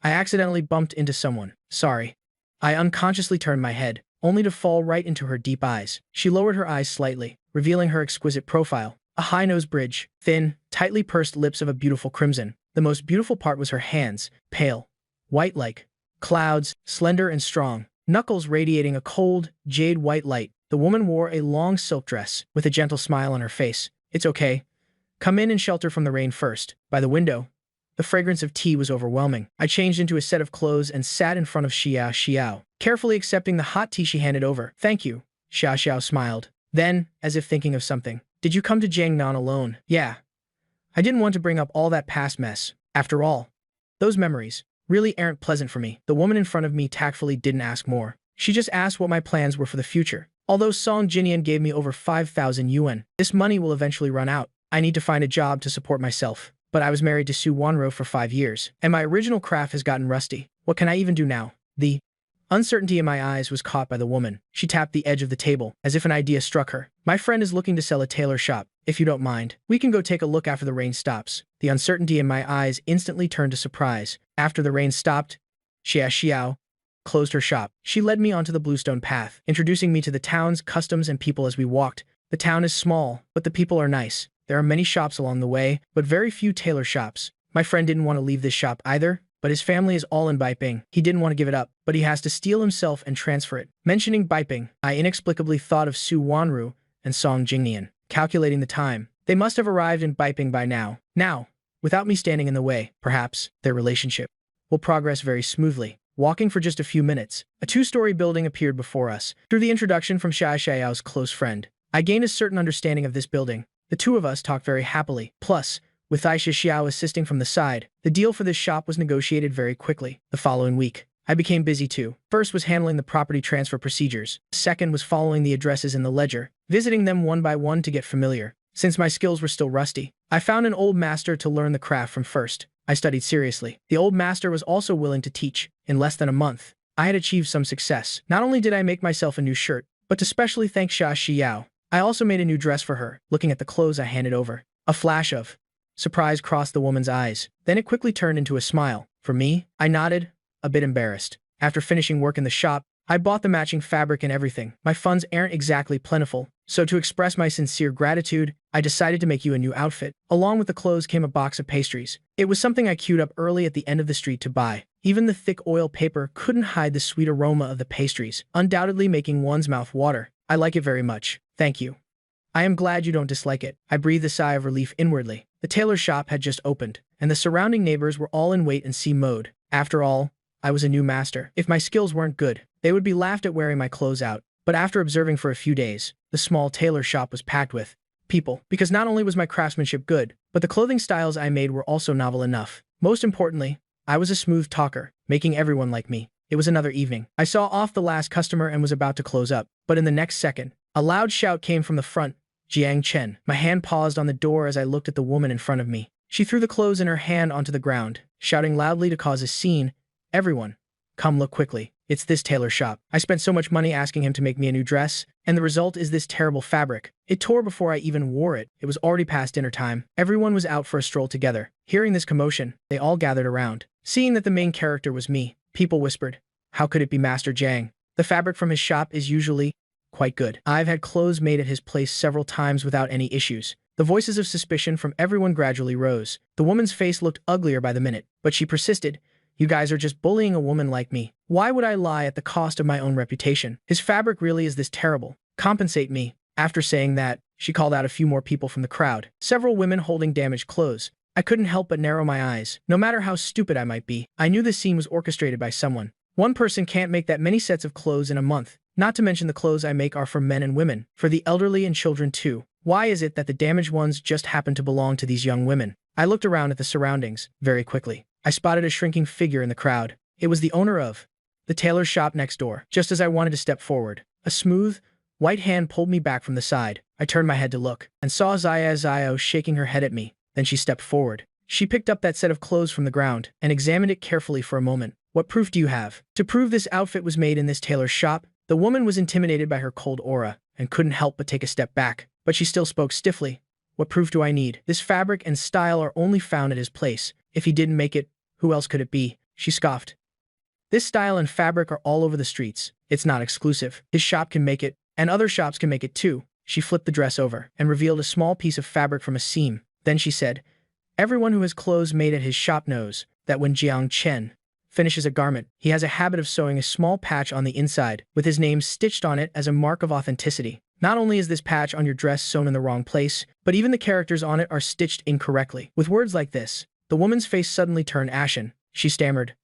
I accidentally bumped into someone. Sorry. I unconsciously turned my head, only to fall right into her deep eyes. She lowered her eyes slightly, revealing her exquisite profile. A high-nose bridge, thin, tightly pursed lips of a beautiful crimson. The most beautiful part was her hands, pale, white like clouds, slender and strong, knuckles radiating a cold, jade-white light. The woman wore a long silk dress, with a gentle smile on her face. It's okay. Come in and shelter from the rain first. By the window, the fragrance of tea was overwhelming. I changed into a set of clothes and sat in front of Xiao, carefully accepting the hot tea she handed over. Thank you. Xiao smiled. Then, as if thinking of something, did you come to Jiangnan alone? Yeah. I didn't want to bring up all that past mess. After all, those memories really aren't pleasant for me. The woman in front of me tactfully didn't ask more. She just asked what my plans were for the future. Although Song Jinian gave me over 5,000 yuan, this money will eventually run out. I need to find a job to support myself. but I was married to Su Wanro for 5 years, and my original craft has gotten rusty. What can I even do now? The uncertainty in my eyes was caught by the woman. She tapped the edge of the table, as if an idea struck her. My friend is looking to sell a tailor shop. If you don't mind, we can go take a look after the rain stops. The uncertainty in my eyes instantly turned to surprise. After the rain stopped, Xia Xiao closed her shop. She led me onto the bluestone path, introducing me to the town's customs and people as we walked. The town is small, but the people are nice. There are many shops along the way, but very few tailor shops. My friend didn't want to leave this shop either, but his family is all in Beiping. He didn't want to give it up, but he has to steal himself and transfer it. Mentioning Beiping, I inexplicably thought of Su Wanru and Song Jingnian. Calculating the time, they must have arrived in Beiping by now. Now, without me standing in the way, perhaps their relationship will progress very smoothly. Walking for just a few minutes, a 2-story building appeared before us. Through the introduction from Xia Xiao's close friend, I gained a certain understanding of this building. The two of us talked very happily. Plus, with Aisha Xiao assisting from the side, the deal for this shop was negotiated very quickly. The following week, I became busy too. First was handling the property transfer procedures. Second was following the addresses in the ledger, visiting them one by one to get familiar. Since my skills were still rusty, I found an old master to learn the craft from first. I studied seriously. The old master was also willing to teach. In less than a month, I had achieved some success. Not only did I make myself a new shirt, but to specially thank Xia Xiao, I also made a new dress for her. Looking at the clothes I handed over, a flash of surprise crossed the woman's eyes. Then it quickly turned into a smile. For me, I nodded, a bit embarrassed. After finishing work in the shop, I bought the matching fabric and everything. My funds aren't exactly plentiful, so to express my sincere gratitude, I decided to make you a new outfit. Along with the clothes came a box of pastries. It was something I queued up early at the end of the street to buy. Even the thick oil paper couldn't hide the sweet aroma of the pastries, undoubtedly making one's mouth water. I like it very much. Thank you. I am glad you don't dislike it. I breathed a sigh of relief inwardly. The tailor shop had just opened, and the surrounding neighbors were all in wait-and-see mode. After all, I was a new master. If my skills weren't good, they would be laughed at wearing my clothes out. But after observing for a few days, the small tailor shop was packed with people, because not only was my craftsmanship good, but the clothing styles I made were also novel enough. Most importantly, I was a smooth talker, making everyone like me. It was another evening. I saw off the last customer and was about to close up, but in the next second, a loud shout came from the front. Jiang Chen. My hand paused on the door as I looked at the woman in front of me. She threw the clothes in her hand onto the ground, shouting loudly to cause a scene. Everyone, come look quickly. It's this tailor shop. I spent so much money asking him to make me a new dress, and the result is this terrible fabric. It tore before I even wore it. It was already past dinner time. Everyone was out for a stroll together. Hearing this commotion, they all gathered around. Seeing that the main character was me, people whispered, "How could it be Master Jiang? The fabric from his shop is usually quite good. I've had clothes made at his place several times without any issues." The voices of suspicion from everyone gradually rose. The woman's face looked uglier by the minute, but she persisted. "You guys are just bullying a woman like me. Why would I lie at the cost of my own reputation? His fabric really is this terrible. Compensate me." After saying that, she called out a few more people from the crowd. Several women holding damaged clothes. I couldn't help but narrow my eyes. No matter how stupid I might be, I knew this scene was orchestrated by someone. One person can't make that many sets of clothes in a month. Not to mention the clothes I make are for men and women, for the elderly and children too. Why is it that the damaged ones just happen to belong to these young women? I looked around at the surroundings very quickly. I spotted a shrinking figure in the crowd. It was the owner of the tailor shop next door. Just as I wanted to step forward, a smooth, white hand pulled me back from the side. I turned my head to look, and saw Zio shaking her head at me. Then she stepped forward. She picked up that set of clothes from the ground, and examined it carefully for a moment. "What proof do you have to prove this outfit was made in this tailor's shop?" The woman was intimidated by her cold aura, and couldn't help but take a step back. But she still spoke stiffly. "What proof do I need? This fabric and style are only found at his place. If he didn't make it, who else could it be?" She scoffed. "This style and fabric are all over the streets. It's not exclusive. His shop can make it, and other shops can make it too." She flipped the dress over, and revealed a small piece of fabric from a seam. Then she said, "Everyone who has clothes made at his shop knows that when Jiang Chen finishes a garment, he has a habit of sewing a small patch on the inside, with his name stitched on it as a mark of authenticity. Not only is this patch on your dress sewn in the wrong place, but even the characters on it are stitched incorrectly." With words like this, the woman's face suddenly turned ashen. She stammered,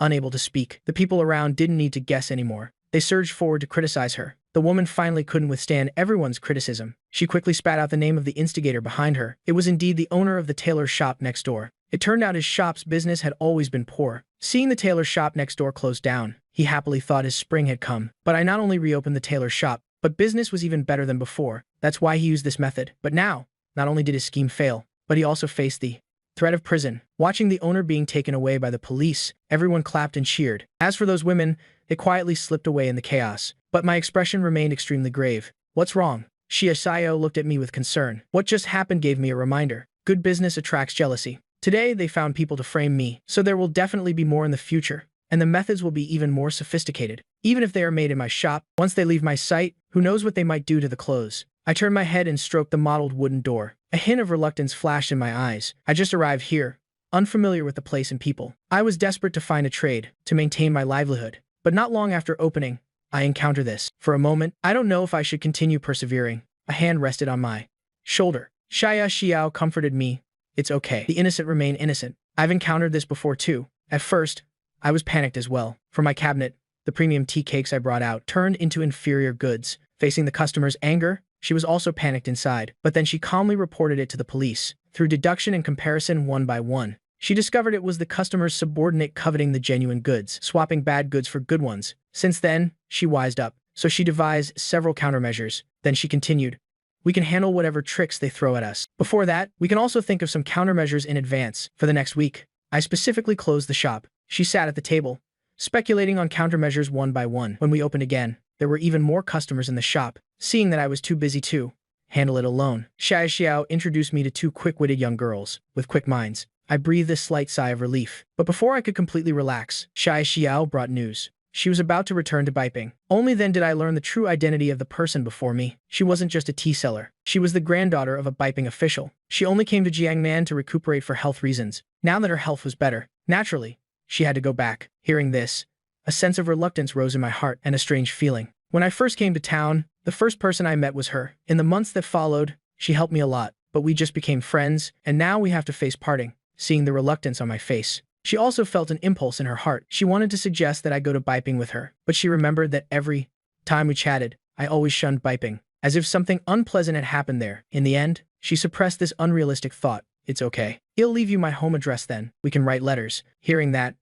unable to speak. The people around didn't need to guess anymore. They surged forward to criticize her. The woman finally couldn't withstand everyone's criticism. She quickly spat out the name of the instigator behind her. It was indeed the owner of the tailor shop next door. It turned out his shop's business had always been poor. Seeing the tailor shop next door closed down, he happily thought his spring had come. But I not only reopened the tailor shop, but business was even better than before. That's why he used this method. But now, not only did his scheme fail, but he also faced the threat of prison. Watching the owner being taken away by the police, everyone clapped and cheered. As for those women, they quietly slipped away in the chaos. But my expression remained extremely grave. What's wrong? Sayo looked at me with concern. What just happened gave me a reminder. Good business attracts jealousy. Today, they found people to frame me, so there will definitely be more in the future, and the methods will be even more sophisticated. Even if they are made in my shop, once they leave my sight, who knows what they might do to the clothes. I turned my head and stroked the mottled wooden door. A hint of reluctance flashed in my eyes. I just arrived here, unfamiliar with the place and people. I was desperate to find a trade, to maintain my livelihood. But not long after opening, I encountered this. For a moment, I don't know if I should continue persevering. A hand rested on my shoulder. Xia Xiao comforted me. It's okay. The innocent remain innocent. I've encountered this before too. At first, I was panicked as well. For my cabinet, the premium tea cakes I brought out turned into inferior goods. Facing the customer's anger, she was also panicked inside. But then she calmly reported it to the police. Through deduction and comparison one by one, she discovered it was the customer's subordinate coveting the genuine goods, swapping bad goods for good ones. Since then, she wised up. So she devised several countermeasures. Then she continued, we can handle whatever tricks they throw at us. Before that, we can also think of some countermeasures in advance. For the next week, I specifically closed the shop. She sat at the table, speculating on countermeasures one by one. When we opened again, there were even more customers in the shop. Seeing that I was too busy to handle it alone, Xia Xiao introduced me to two quick-witted young girls with quick minds. I breathed a slight sigh of relief. But before I could completely relax, Xia Xiao brought news. She was about to return to Beiping. Only then did I learn the true identity of the person before me. She wasn't just a tea seller. She was the granddaughter of a Beiping official. She only came to Jiangnan to recuperate for health reasons. Now that her health was better, naturally, she had to go back. Hearing this, a sense of reluctance rose in my heart and a strange feeling. When I first came to town, the first person I met was her. In the months that followed, she helped me a lot, but we just became friends, and now we have to face parting. Seeing the reluctance on my face, she also felt an impulse in her heart. She wanted to suggest that I go to Beiping with her, but she remembered that every time we chatted, I always shunned Beiping, as if something unpleasant had happened there. In the end, she suppressed this unrealistic thought. It's okay. I'll leave you my home address then. We can write letters. Hearing that,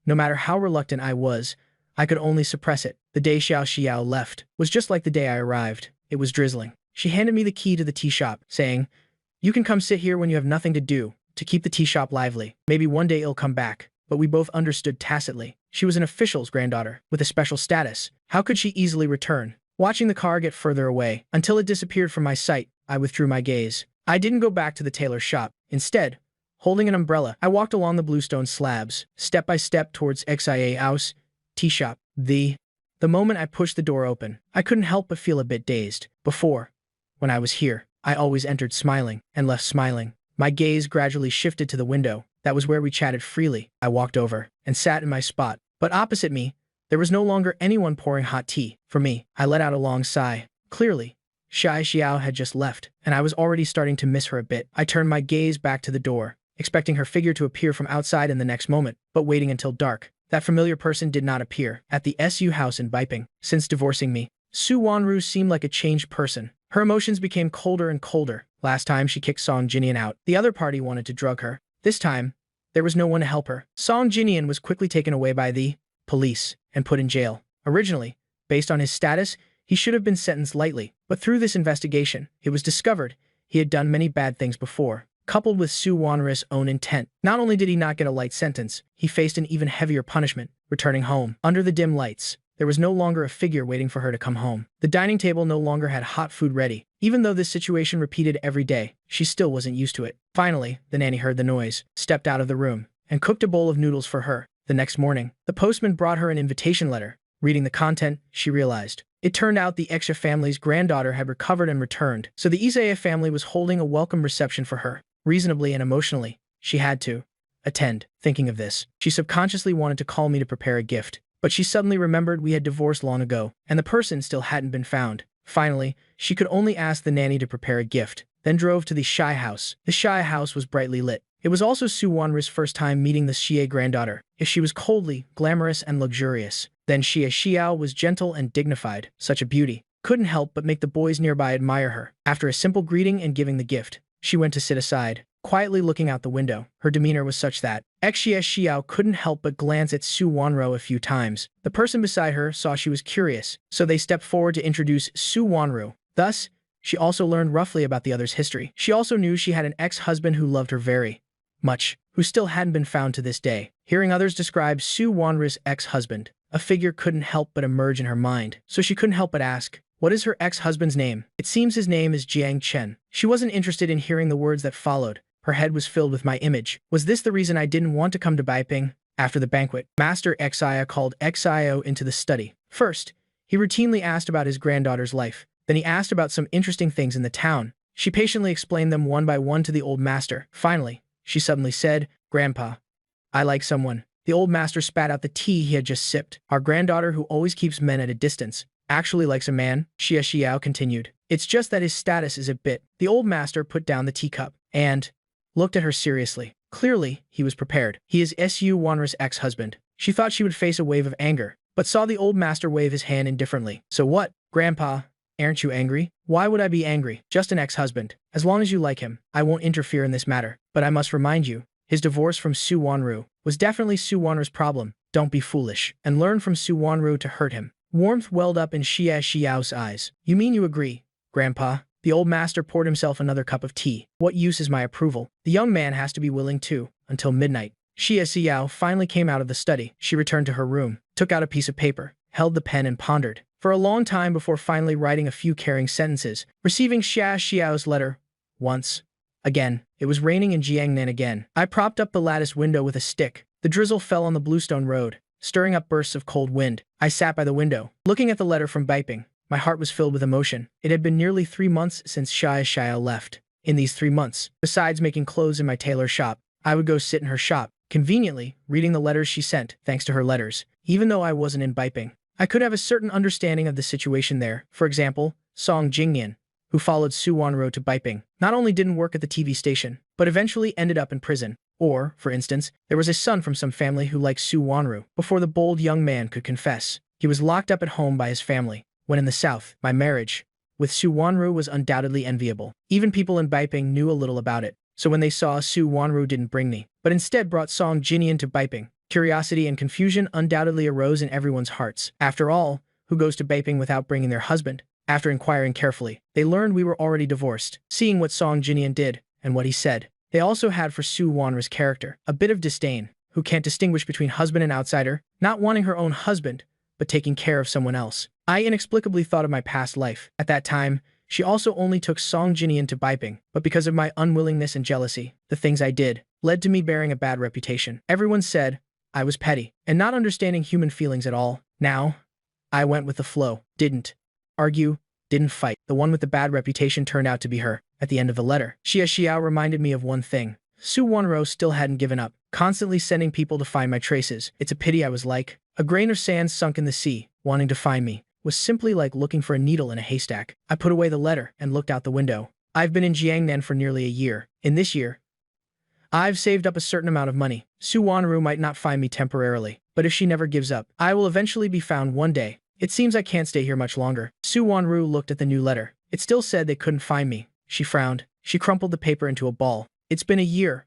no matter how reluctant I was, I could only suppress it. The day Xiao Xiao left was just like the day I arrived. It was drizzling. She handed me the key to the tea shop, saying, you can come sit here when you have nothing to do, to keep the tea shop lively. Maybe one day it'll come back. But we both understood tacitly. She was an official's granddaughter, with a special status. How could she easily return? Watching the car get further away, until it disappeared from my sight, I withdrew my gaze. I didn't go back to the tailor's shop. Instead, holding an umbrella, I walked along the bluestone slabs, step by step towards Xia House tea shop. The moment I pushed the door open, I couldn't help but feel a bit dazed. Before, when I was here, I always entered smiling and left smiling. My gaze gradually shifted to the window. That was where we chatted freely. I walked over and sat in my spot. But opposite me, there was no longer anyone pouring hot tea. For me, I let out a long sigh. Clearly, Xia Xiao had just left, and I was already starting to miss her a bit. I turned my gaze back to the door, expecting her figure to appear from outside in the next moment, but waiting until dark. That familiar person did not appear. At the SU house in Beiping, since divorcing me, Su Wanru seemed like a changed person. Her emotions became colder and colder. Last time she kicked Song Jinian out, the other party wanted to drug her. This time, there was no one to help her. Song Jinian was quickly taken away by the police and put in jail. Originally, based on his status, he should have been sentenced lightly, but through this investigation, it was discovered he had done many bad things before. Coupled with Su Wanru's own intent, not only did he not get a light sentence, he faced an even heavier punishment, returning home. Under the dim lights, there was no longer a figure waiting for her to come home. The dining table no longer had hot food ready. Even though this situation repeated every day, she still wasn't used to it. Finally, the nanny heard the noise, stepped out of the room, and cooked a bowl of noodles for her. The next morning, the postman brought her an invitation letter. Reading the content, she realized. It turned out the Exia family's granddaughter had recovered and returned, so the Isaya family was holding a welcome reception for her. Reasonably and emotionally, she had to attend. Thinking of this, she subconsciously wanted to call me to prepare a gift. But she suddenly remembered we had divorced long ago, and the person still hadn't been found. Finally, she could only ask the nanny to prepare a gift, then drove to the Shai house. The Shai house was brightly lit. It was also Su Wanru's first time meeting the Xie granddaughter. If she was coldly, glamorous, and luxurious, then Xia Xiao was gentle and dignified. Such a beauty couldn't help but make the boys nearby admire her. After a simple greeting and giving the gift, she went to sit aside, quietly looking out the window. Her demeanor was such that Xia Xiao couldn't help but glance at Su Wanru a few times. The person beside her saw she was curious, so they stepped forward to introduce Su Wanru. Thus, she also learned roughly about the other's history. She also knew she had an ex-husband who loved her very much, who still hadn't been found to this day. Hearing others describe Su Wanru's ex-husband, a figure couldn't help but emerge in her mind, so she couldn't help but ask, what is her ex-husband's name? It seems his name is Jiang Chen. She wasn't interested in hearing the words that followed. Her head was filled with my image. Was this the reason I didn't want to come to Beiping? After the banquet, Master Xia called Xio into the study. First, he routinely asked about his granddaughter's life. Then he asked about some interesting things in the town. She patiently explained them one by one to the old master. Finally, she suddenly said, Grandpa, I like someone. The old master spat out the tea he had just sipped. Our granddaughter, who always keeps men at a distance, actually likes a man, Xia Xiao continued. It's just that his status is a bit. The old master put down the teacup and looked at her seriously. Clearly, he was prepared. He is Su Wanru's ex-husband. She thought she would face a wave of anger, but saw the old master wave his hand indifferently. So what, Grandpa? Aren't you angry? Why would I be angry? Just an ex-husband. As long as you like him, I won't interfere in this matter. But I must remind you, his divorce from Su Wanru was definitely Su Wanru's problem. Don't be foolish, and learn from Su Wanru to hurt him. Warmth welled up in Xia Xiao's eyes. You mean you agree, Grandpa? The old master poured himself another cup of tea. What use is my approval? The young man has to be willing too, until midnight. Xia Xiao finally came out of the study. She returned to her room, took out a piece of paper, held the pen and pondered for a long time before finally writing a few caring sentences. Receiving Xia Xiao's letter. Once. Again. It was raining in Jiangnan again. I propped up the lattice window with a stick. The drizzle fell on the bluestone road, stirring up bursts of cold wind. I sat by the window, looking at the letter from Beiping. My heart was filled with emotion. It had been nearly 3 months since Xia Xiao left. In these 3 months, besides making clothes in my tailor's shop, I would go sit in her shop, conveniently reading the letters she sent. Thanks to her letters, even though I wasn't in Beiping, I could have a certain understanding of the situation there. For example, Song Jingnian, who followed Su Wanru to Beiping, not only didn't work at the TV station, but eventually ended up in prison. Or, for instance, there was a son from some family who liked Su Wanru. Before the bold young man could confess, he was locked up at home by his family. When in the south, my marriage with Su Wanru was undoubtedly enviable. Even people in Beiping knew a little about it. So when they saw Su Wanru didn't bring me, but instead brought Song Jinian to Beiping, curiosity and confusion undoubtedly arose in everyone's hearts. After all, who goes to Beiping without bringing their husband? After inquiring carefully, they learned we were already divorced. Seeing what Song Jinian did, and what he said, they also had for Su Wanru's character a bit of disdain, who can't distinguish between husband and outsider, not wanting her own husband, but taking care of someone else. I inexplicably thought of my past life. At that time, she also only took Song Jinian to Beiping, but because of my unwillingness and jealousy, the things I did led to me bearing a bad reputation. Everyone said I was petty and not understanding human feelings at all. Now, I went with the flow, didn't argue, didn't fight. The one with the bad reputation turned out to be her. At the end of the letter, Xia Xiao reminded me of one thing. Su Wanru still hadn't given up, constantly sending people to find my traces. It's a pity I was like a grain of sand sunk in the sea. Wanting to find me was simply like looking for a needle in a haystack. I put away the letter and looked out the window. I've been in Jiangnan for nearly a year. In this year, I've saved up a certain amount of money. Su Wanru might not find me temporarily, but if she never gives up, I will eventually be found one day. It seems I can't stay here much longer. Su Wanru looked at the new letter. It still said they couldn't find me. She frowned. She crumpled the paper into a ball. It's been a year.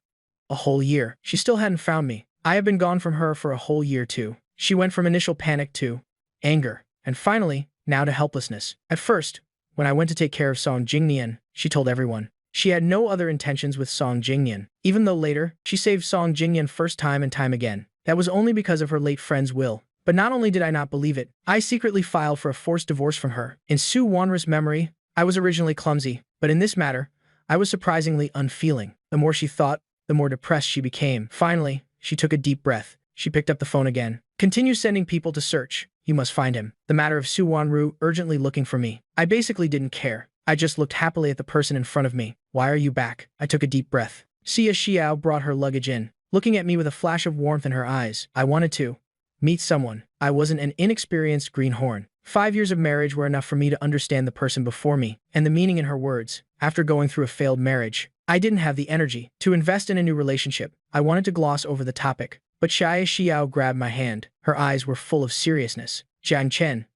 A whole year. She still hadn't found me. I have been gone from her for a whole year too. She went from initial panic to anger, and finally, now to helplessness. At first, when I went to take care of Song Jingnian, she told everyone. She had no other intentions with Song Jingnian, even though later, she saved Song Jingnian first time and time again. That was only because of her late friend's will. But not only did I not believe it, I secretly filed for a forced divorce from her. In Su Wanru's memory, I was originally clumsy, but in this matter, I was surprisingly unfeeling. The more she thought, the more depressed she became. Finally, she took a deep breath. She picked up the phone again. Continue sending people to search. You must find him. The matter of Su Wanru urgently looking for me. I basically didn't care. I just looked happily at the person in front of me. Why are you back? I took a deep breath. Xia Xiao brought her luggage in, looking at me with a flash of warmth in her eyes. I wanted to meet someone. I wasn't an inexperienced greenhorn. 5 years of marriage were enough for me to understand the person before me and the meaning in her words. After going through a failed marriage, I didn't have the energy to invest in a new relationship. I wanted to gloss over the topic, but Xia Xiao grabbed my hand. Her eyes were full of seriousness. Jiang Chen,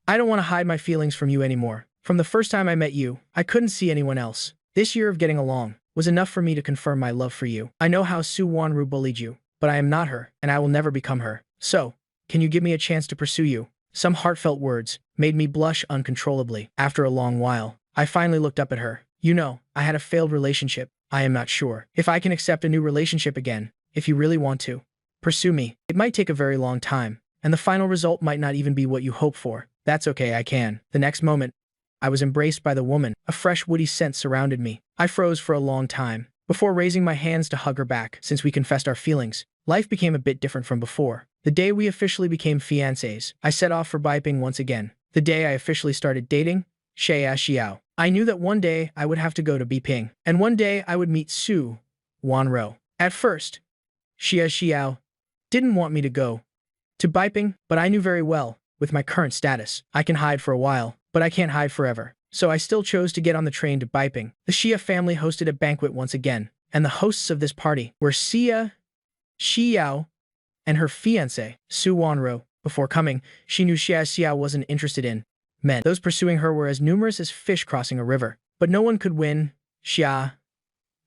I don't want to hide my feelings from you anymore. From the first time I met you, I couldn't see anyone else. This year of getting along was enough for me to confirm my love for you. I know how Su Wanru bullied you, but I am not her, and I will never become her. So, can you give me a chance to pursue you? Some heartfelt words made me blush uncontrollably. After a long while, I finally looked up at her. You know, I had a failed relationship. I am not sure if I can accept a new relationship again. If you really want to pursue me, it might take a very long time, and the final result might not even be what you hope for. That's okay, I can. The next moment, I was embraced by the woman. A fresh woody scent surrounded me. I froze for a long time before raising my hands to hug her back. Since we confessed our feelings, life became a bit different from before. The day we officially became fiancés, I set off for Beiping once again. The day I officially started dating Xia Xiao. I knew that one day I would have to go to Beiping, and one day I would meet Su Wanro. At first, Xia Xiao didn't want me to go to Beiping, but I knew very well, with my current status, I can hide for a while, but I can't hide forever. So I still chose to get on the train to Beiping. The Xia family hosted a banquet once again, and the hosts of this party were Xia Xiao and her fiancé, Su Wanro. Before coming, she knew Xia Xiao wasn't interested in men. Those pursuing her were as numerous as fish crossing a river, but no one could win Xia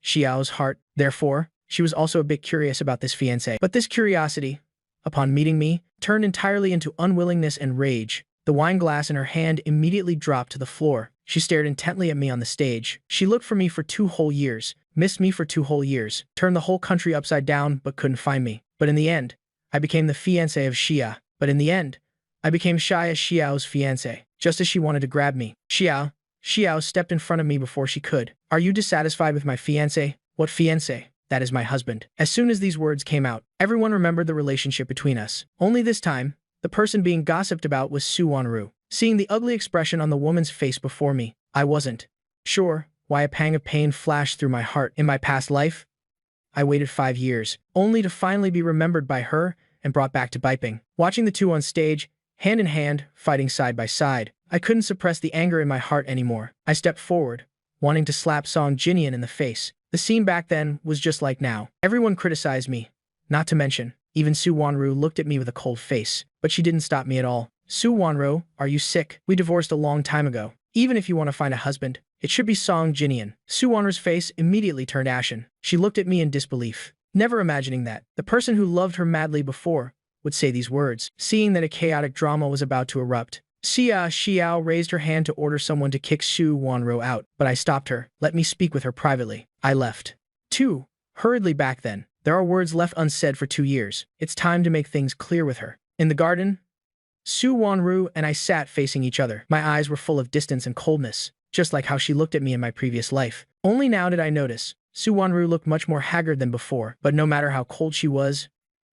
Xiao's heart. Therefore, she was also a bit curious about this fiancé. But this curiosity, upon meeting me, turned entirely into unwillingness and rage. The wine glass in her hand immediately dropped to the floor. She stared intently at me on the stage. She looked for me for 2 whole years, missed me for 2 whole years, turned the whole country upside down but couldn't find me. But in the end, I became the fiancé of Xia. But in the end, I became Xia Xiao's fiancé, just as she wanted to grab me. Xiao stepped in front of me before she could. Are you dissatisfied with my fiancé? What fiancé? That is my husband. As soon as these words came out, everyone remembered the relationship between us. Only this time, the person being gossiped about was Su Wanru. Seeing the ugly expression on the woman's face before me, I wasn't sure why a pang of pain flashed through my heart. In my past life, I waited 5 years, only to finally be remembered by her and brought back to Beiping. Watching the two on stage, hand in hand, fighting side by side, I couldn't suppress the anger in my heart anymore. I stepped forward, wanting to slap Song Jinian in the face. The scene back then was just like now. Everyone criticized me, not to mention, even Su Wanru looked at me with a cold face, but she didn't stop me at all. Su Wanru, are you sick? We divorced a long time ago. Even if you want to find a husband, it should be Song Jinian. Su Wanru's face immediately turned ashen. She looked at me in disbelief, never imagining that the person who loved her madly before would say these words. Seeing that a chaotic drama was about to erupt, Xia Xiao raised her hand to order someone to kick Su Wanru out, but I stopped her. Let me speak with her privately. I left. 2. Hurriedly back then. There are words left unsaid for 2 years. It's time to make things clear with her. In the garden, Su Wanru and I sat facing each other. My eyes were full of distance and coldness, just like how she looked at me in my previous life. Only now did I notice. Su Wanru looked much more haggard than before, but no matter how cold she was,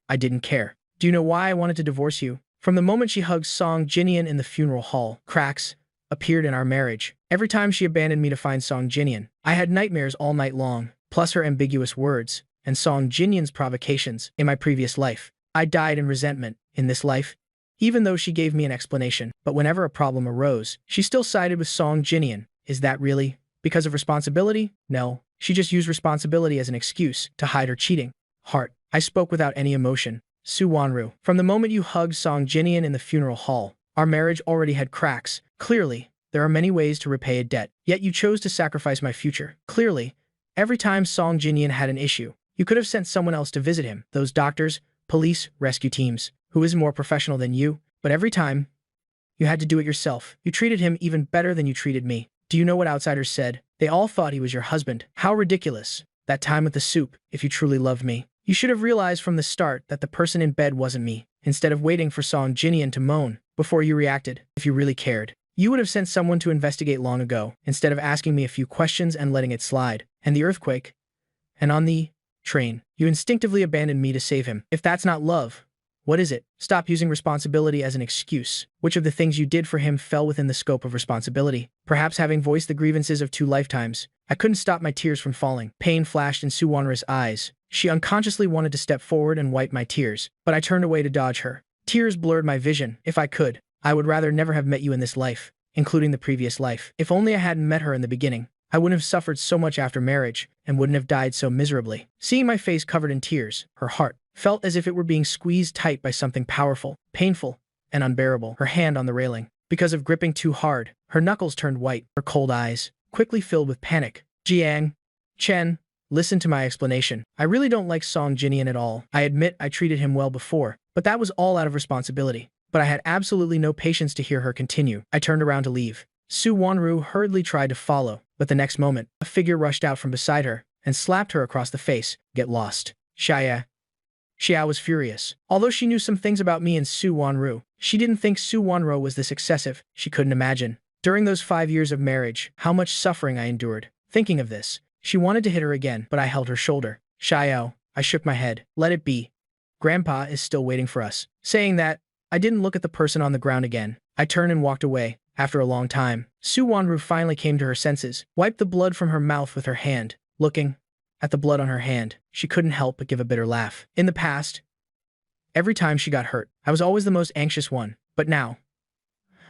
I didn't care. Do you know why I wanted to divorce you? From the moment she hugged Song Jinian in the funeral hall, cracks appeared in our marriage. Every time she abandoned me to find Song Jinian, I had nightmares all night long, plus her ambiguous words and Song Jinian's provocations. In my previous life, I died in resentment. In this life, even though she gave me an explanation, but whenever a problem arose, she still sided with Song Jinian. Is that really because of responsibility? No, she just used responsibility as an excuse to hide her cheating heart. I spoke without any emotion. Su Wanru, from the moment you hugged Song Jinian in the funeral hall, our marriage already had cracks. Clearly, there are many ways to repay a debt, yet you chose to sacrifice my future. Clearly, every time Song Jinian had an issue, you could have sent someone else to visit him. Those doctors, police, rescue teams, who is more professional than you, but every time, you had to do it yourself. You treated him even better than you treated me. Do you know what outsiders said? They all thought he was your husband. How ridiculous. That time with the soup, if you truly loved me. You should have realized from the start that the person in bed wasn't me. Instead of waiting for Song Jinian to moan before you reacted, if you really cared, you would have sent someone to investigate long ago, instead of asking me a few questions and letting it slide. And the earthquake? And on the train, you instinctively abandoned me to save him. If that's not love, what is it? Stop using responsibility as an excuse. Which of the things you did for him fell within the scope of responsibility? Perhaps having voiced the grievances of 2 lifetimes, I couldn't stop my tears from falling. Pain flashed in Su Wanru's eyes. She unconsciously wanted to step forward and wipe my tears, but I turned away to dodge her. Tears blurred my vision. If I could, I would rather never have met you in this life, including the previous life. If only I hadn't met her in the beginning, I wouldn't have suffered so much after marriage and wouldn't have died so miserably. Seeing my face covered in tears, her heart felt as if it were being squeezed tight by something powerful, painful, and unbearable. Her hand on the railing. Because of gripping too hard, her knuckles turned white, her cold eyes quickly filled with panic. Jiang Chen, listen to my explanation. I really don't like Song Jinian at all. I admit I treated him well before, but that was all out of responsibility. But I had absolutely no patience to hear her continue. I turned around to leave. Su Wanru hurriedly tried to follow, but the next moment, a figure rushed out from beside her and slapped her across the face. Get lost. Xiao was furious. Although she knew some things about me and Su Wanru, she didn't think Su Wanru was this excessive. She couldn't imagine. During those 5 years of marriage, how much suffering I endured. Thinking of this, she wanted to hit her again, but I held her shoulder. Xiao, I shook my head. Let it be. Grandpa is still waiting for us. Saying that, I didn't look at the person on the ground again. I turned and walked away. After a long time, Su Wanru finally came to her senses, wiped the blood from her mouth with her hand. Looking at the blood on her hand, she couldn't help but give a bitter laugh. In the past, every time she got hurt, I was always the most anxious one, but now,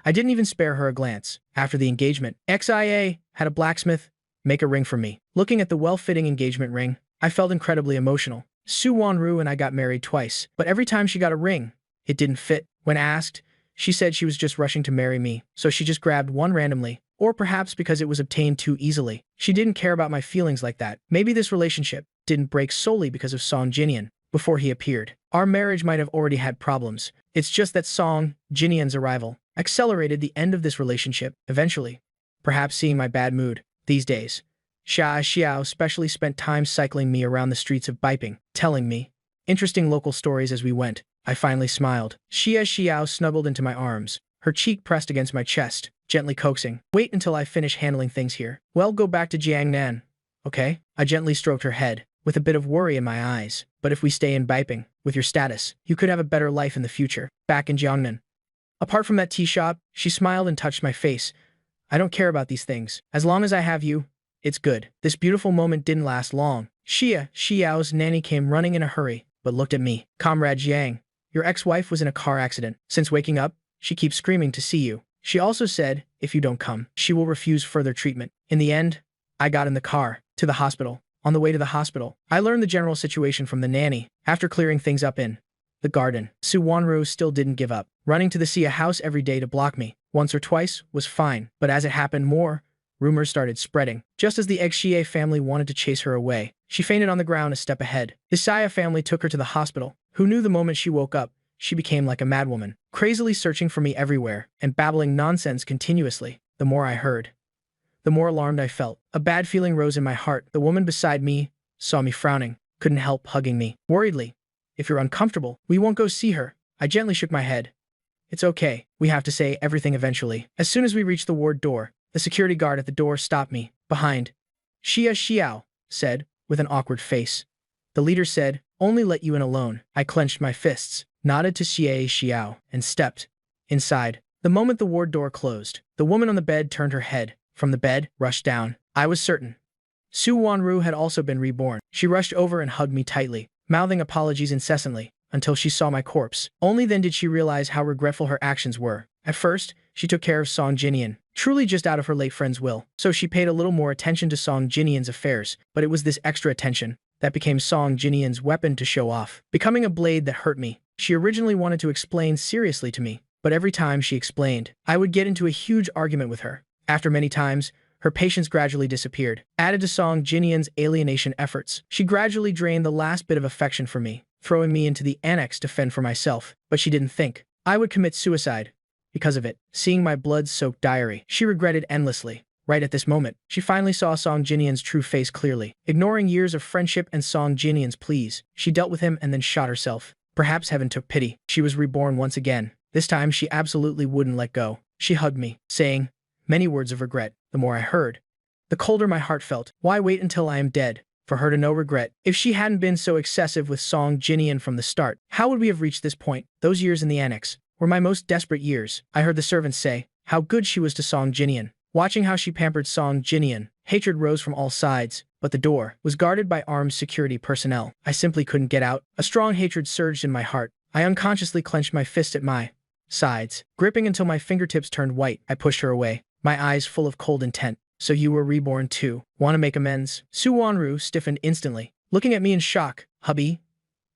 I didn't even spare her a glance. After the engagement, XIA had a blacksmith make a ring for me. Looking at the well-fitting engagement ring, I felt incredibly emotional. Su Wanru and I got married twice, but every time she got a ring, it didn't fit. When asked, she said she was just rushing to marry me, so she just grabbed one randomly, or perhaps because it was obtained too easily. She didn't care about my feelings like that. Maybe this relationship didn't break solely because of Song Jinian. Before he appeared, our marriage might have already had problems. It's just that Song Jinian's arrival accelerated the end of this relationship, eventually. Perhaps seeing my bad mood these days, Xiao especially spent time cycling me around the streets of Beiping, telling me interesting local stories as we went. I finally smiled. Xiao snuggled into my arms, her cheek pressed against my chest, gently coaxing. Wait until I finish handling things here. Well, go back to Jiangnan, okay? I gently stroked her head, with a bit of worry in my eyes. But if we stay in Beiping, with your status, you could have a better life in the future. Back in Jiangnan. Apart from that tea shop, she smiled and touched my face. I don't care about these things. As long as I have you, it's good. This beautiful moment didn't last long. Xiao's nanny came running in a hurry, but looked at me. Comrade Jiang, your ex-wife was in a car accident. Since waking up, she keeps screaming to see you. She also said, if you don't come, she will refuse further treatment. In the end, I got in the car, to the hospital. On the way to the hospital, I learned the general situation from the nanny. After clearing things up in the garden, Su Wanru still didn't give up. Running to the Xia house every day to block me, once or twice, was fine. But as it happened more, rumors started spreading. Just as the Xie family wanted to chase her away, she fainted on the ground a step ahead. The Xia family took her to the hospital. Who knew the moment she woke up, she became like a madwoman, crazily searching for me everywhere, and babbling nonsense continuously. The more I heard, the more alarmed I felt. A bad feeling rose in my heart. The woman beside me saw me frowning, couldn't help hugging me. Worriedly, if you're uncomfortable, we won't go see her. I gently shook my head. It's okay. We have to say everything eventually. As soon as we reached the ward door, the security guard at the door stopped me. Behind. Xiao said, with an awkward face. The leader said, only let you in alone. I clenched my fists, nodded to Xiao, and stepped inside. The moment the ward door closed, the woman on the bed turned her head. From the bed, rushed down. I was certain Su Wanru had also been reborn. She rushed over and hugged me tightly, mouthing apologies incessantly, until she saw my corpse. Only then did she realize how regretful her actions were. At first, she took care of Song Jinian, truly just out of her late friend's will, so she paid a little more attention to Song Jinian's affairs, but it was this extra attention that became Song Jinian's weapon to show off, becoming a blade that hurt me. She originally wanted to explain seriously to me, but every time she explained, I would get into a huge argument with her. After many times, her patience gradually disappeared. Added to Song Jinian's alienation efforts, she gradually drained the last bit of affection for me, throwing me into the annex to fend for myself. But she didn't think I would commit suicide because of it. Seeing my blood-soaked diary, she regretted endlessly. Right at this moment, she finally saw Song Jinian's true face clearly. Ignoring years of friendship and Song Jinian's pleas, she dealt with him and then shot herself. Perhaps heaven took pity. She was reborn once again. This time, she absolutely wouldn't let go. She hugged me, saying many words of regret. The more I heard, the colder my heart felt. Why wait until I am dead for her to know regret? If she hadn't been so excessive with Song Jinian from the start, how would we have reached this point? Those years in the annex were my most desperate years. I heard the servants say how good she was to Song Jinian. Watching how she pampered Song Jinian, hatred rose from all sides, but the door was guarded by armed security personnel. I simply couldn't get out. A strong hatred surged in my heart. I unconsciously clenched my fist at my sides, gripping until my fingertips turned white. I pushed her away, my eyes full of cold intent. So you were reborn too. Want to make amends? Su Wanru stiffened instantly, looking at me in shock. Hubby,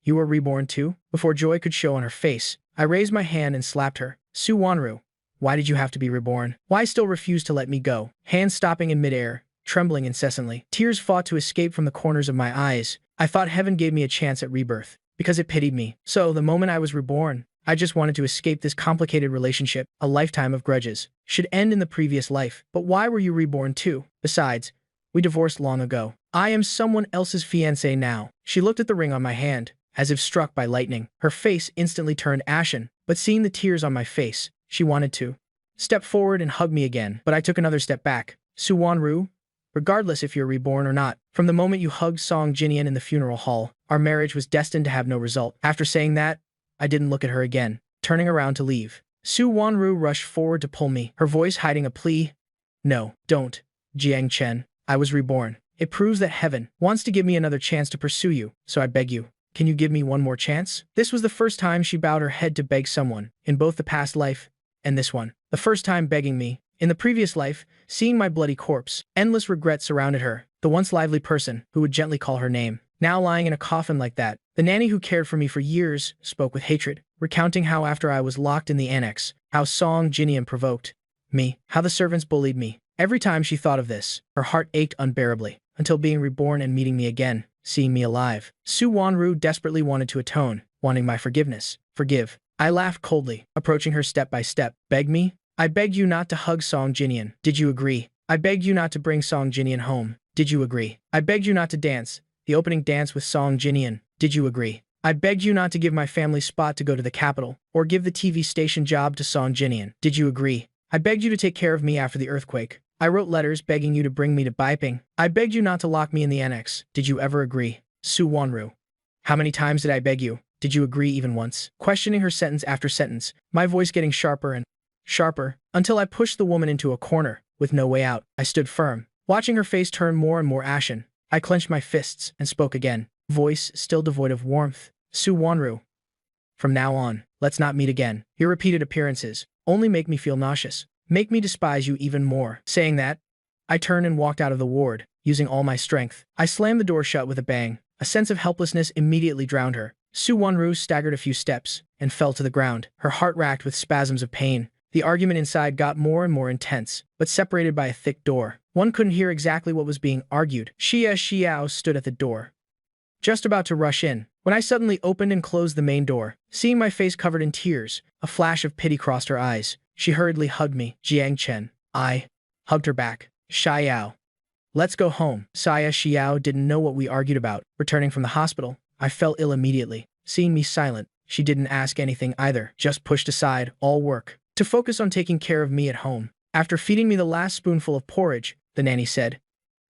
you were reborn too? Before joy could show on her face, I raised my hand and slapped her. Su Wanru, why did you have to be reborn? Why still refuse to let me go? Hands stopping in midair, trembling incessantly. Tears fought to escape from the corners of my eyes. I thought heaven gave me a chance at rebirth, because it pitied me. So, the moment I was reborn, I just wanted to escape this complicated relationship. A lifetime of grudges should end in the previous life. But why were you reborn too? Besides, We divorced long ago. I am someone else's fiancé now. She looked at the ring on my hand, as if struck by lightning. Her face instantly turned ashen, but seeing the tears on my face, she wanted to step forward and hug me again. But I took another step back. Suwon-ru, regardless if you're reborn or not, from the moment you hugged Song Jinyan in the funeral hall, our marriage was destined to have no result. After saying that, I didn't look at her again, turning around to leave. Suwon-ru rushed forward to pull me, her voice hiding a plea. No, don't, Jiang Chen. I was reborn. It proves that heaven wants to give me another chance to pursue you, so I beg you. Can you give me one more chance? This was the first time she bowed her head to beg someone, in both the past life and this one. The first time begging me. In the previous life, seeing my bloody corpse, endless regret surrounded her, the once lively person who would gently call her name. Now lying in a coffin like that, the nanny who cared for me for years spoke with hatred, recounting how after I was locked in the annex, how Song Jinyan provoked me, how the servants bullied me. Every time she thought of this, her heart ached unbearably, until being reborn and meeting me again, seeing me alive. Suwon-ru desperately wanted to atone, wanting my forgiveness. Forgive. I laughed coldly, approaching her step by step. Beg me? I begged you not to hug Song Jinyan. Did you agree? I begged you not to bring Song Jinyan home. Did you agree? I begged you not to dance the opening dance with Song Jinyan. Did you agree? I begged you not to give my family spot to go to the capital, or give the TV station job to Song Jinyan. Did you agree? I begged you to take care of me after the earthquake. I wrote letters begging you to bring me to Beiping. I begged you not to lock me in the annex. Did you ever agree? Suwon-ru. How many times did I beg you? Did you agree even once? Questioning her sentence after sentence, my voice getting sharper and sharper, until I pushed the woman into a corner, with no way out. I stood firm, watching her face turn more and more ashen. I clenched my fists and spoke again, voice still devoid of warmth. Suwon-ru. From now on, let's not meet again. Your repeated appearances only make me feel nauseous. Make me despise you even more. Saying that, I turned and walked out of the ward, using all my strength. I slammed the door shut with a bang. A sense of helplessness immediately drowned her. Suwon-ru staggered a few steps and fell to the ground, her heart racked with spasms of pain. The argument inside got more and more intense, but separated by a thick door. One couldn't hear exactly what was being argued. Xie Xiao stood at the door, just about to rush in, when I suddenly opened and closed the main door. Seeing my face covered in tears, a flash of pity crossed her eyes. She hurriedly hugged me. Jiang Chen. I hugged her back. Xiao. Let's go home. Xie Xiao didn't know what we argued about. Returning from the hospital, I fell ill immediately. Seeing me silent, she didn't ask anything either, just pushed aside all work to focus on taking care of me at home. After feeding me the last spoonful of porridge, the nanny said,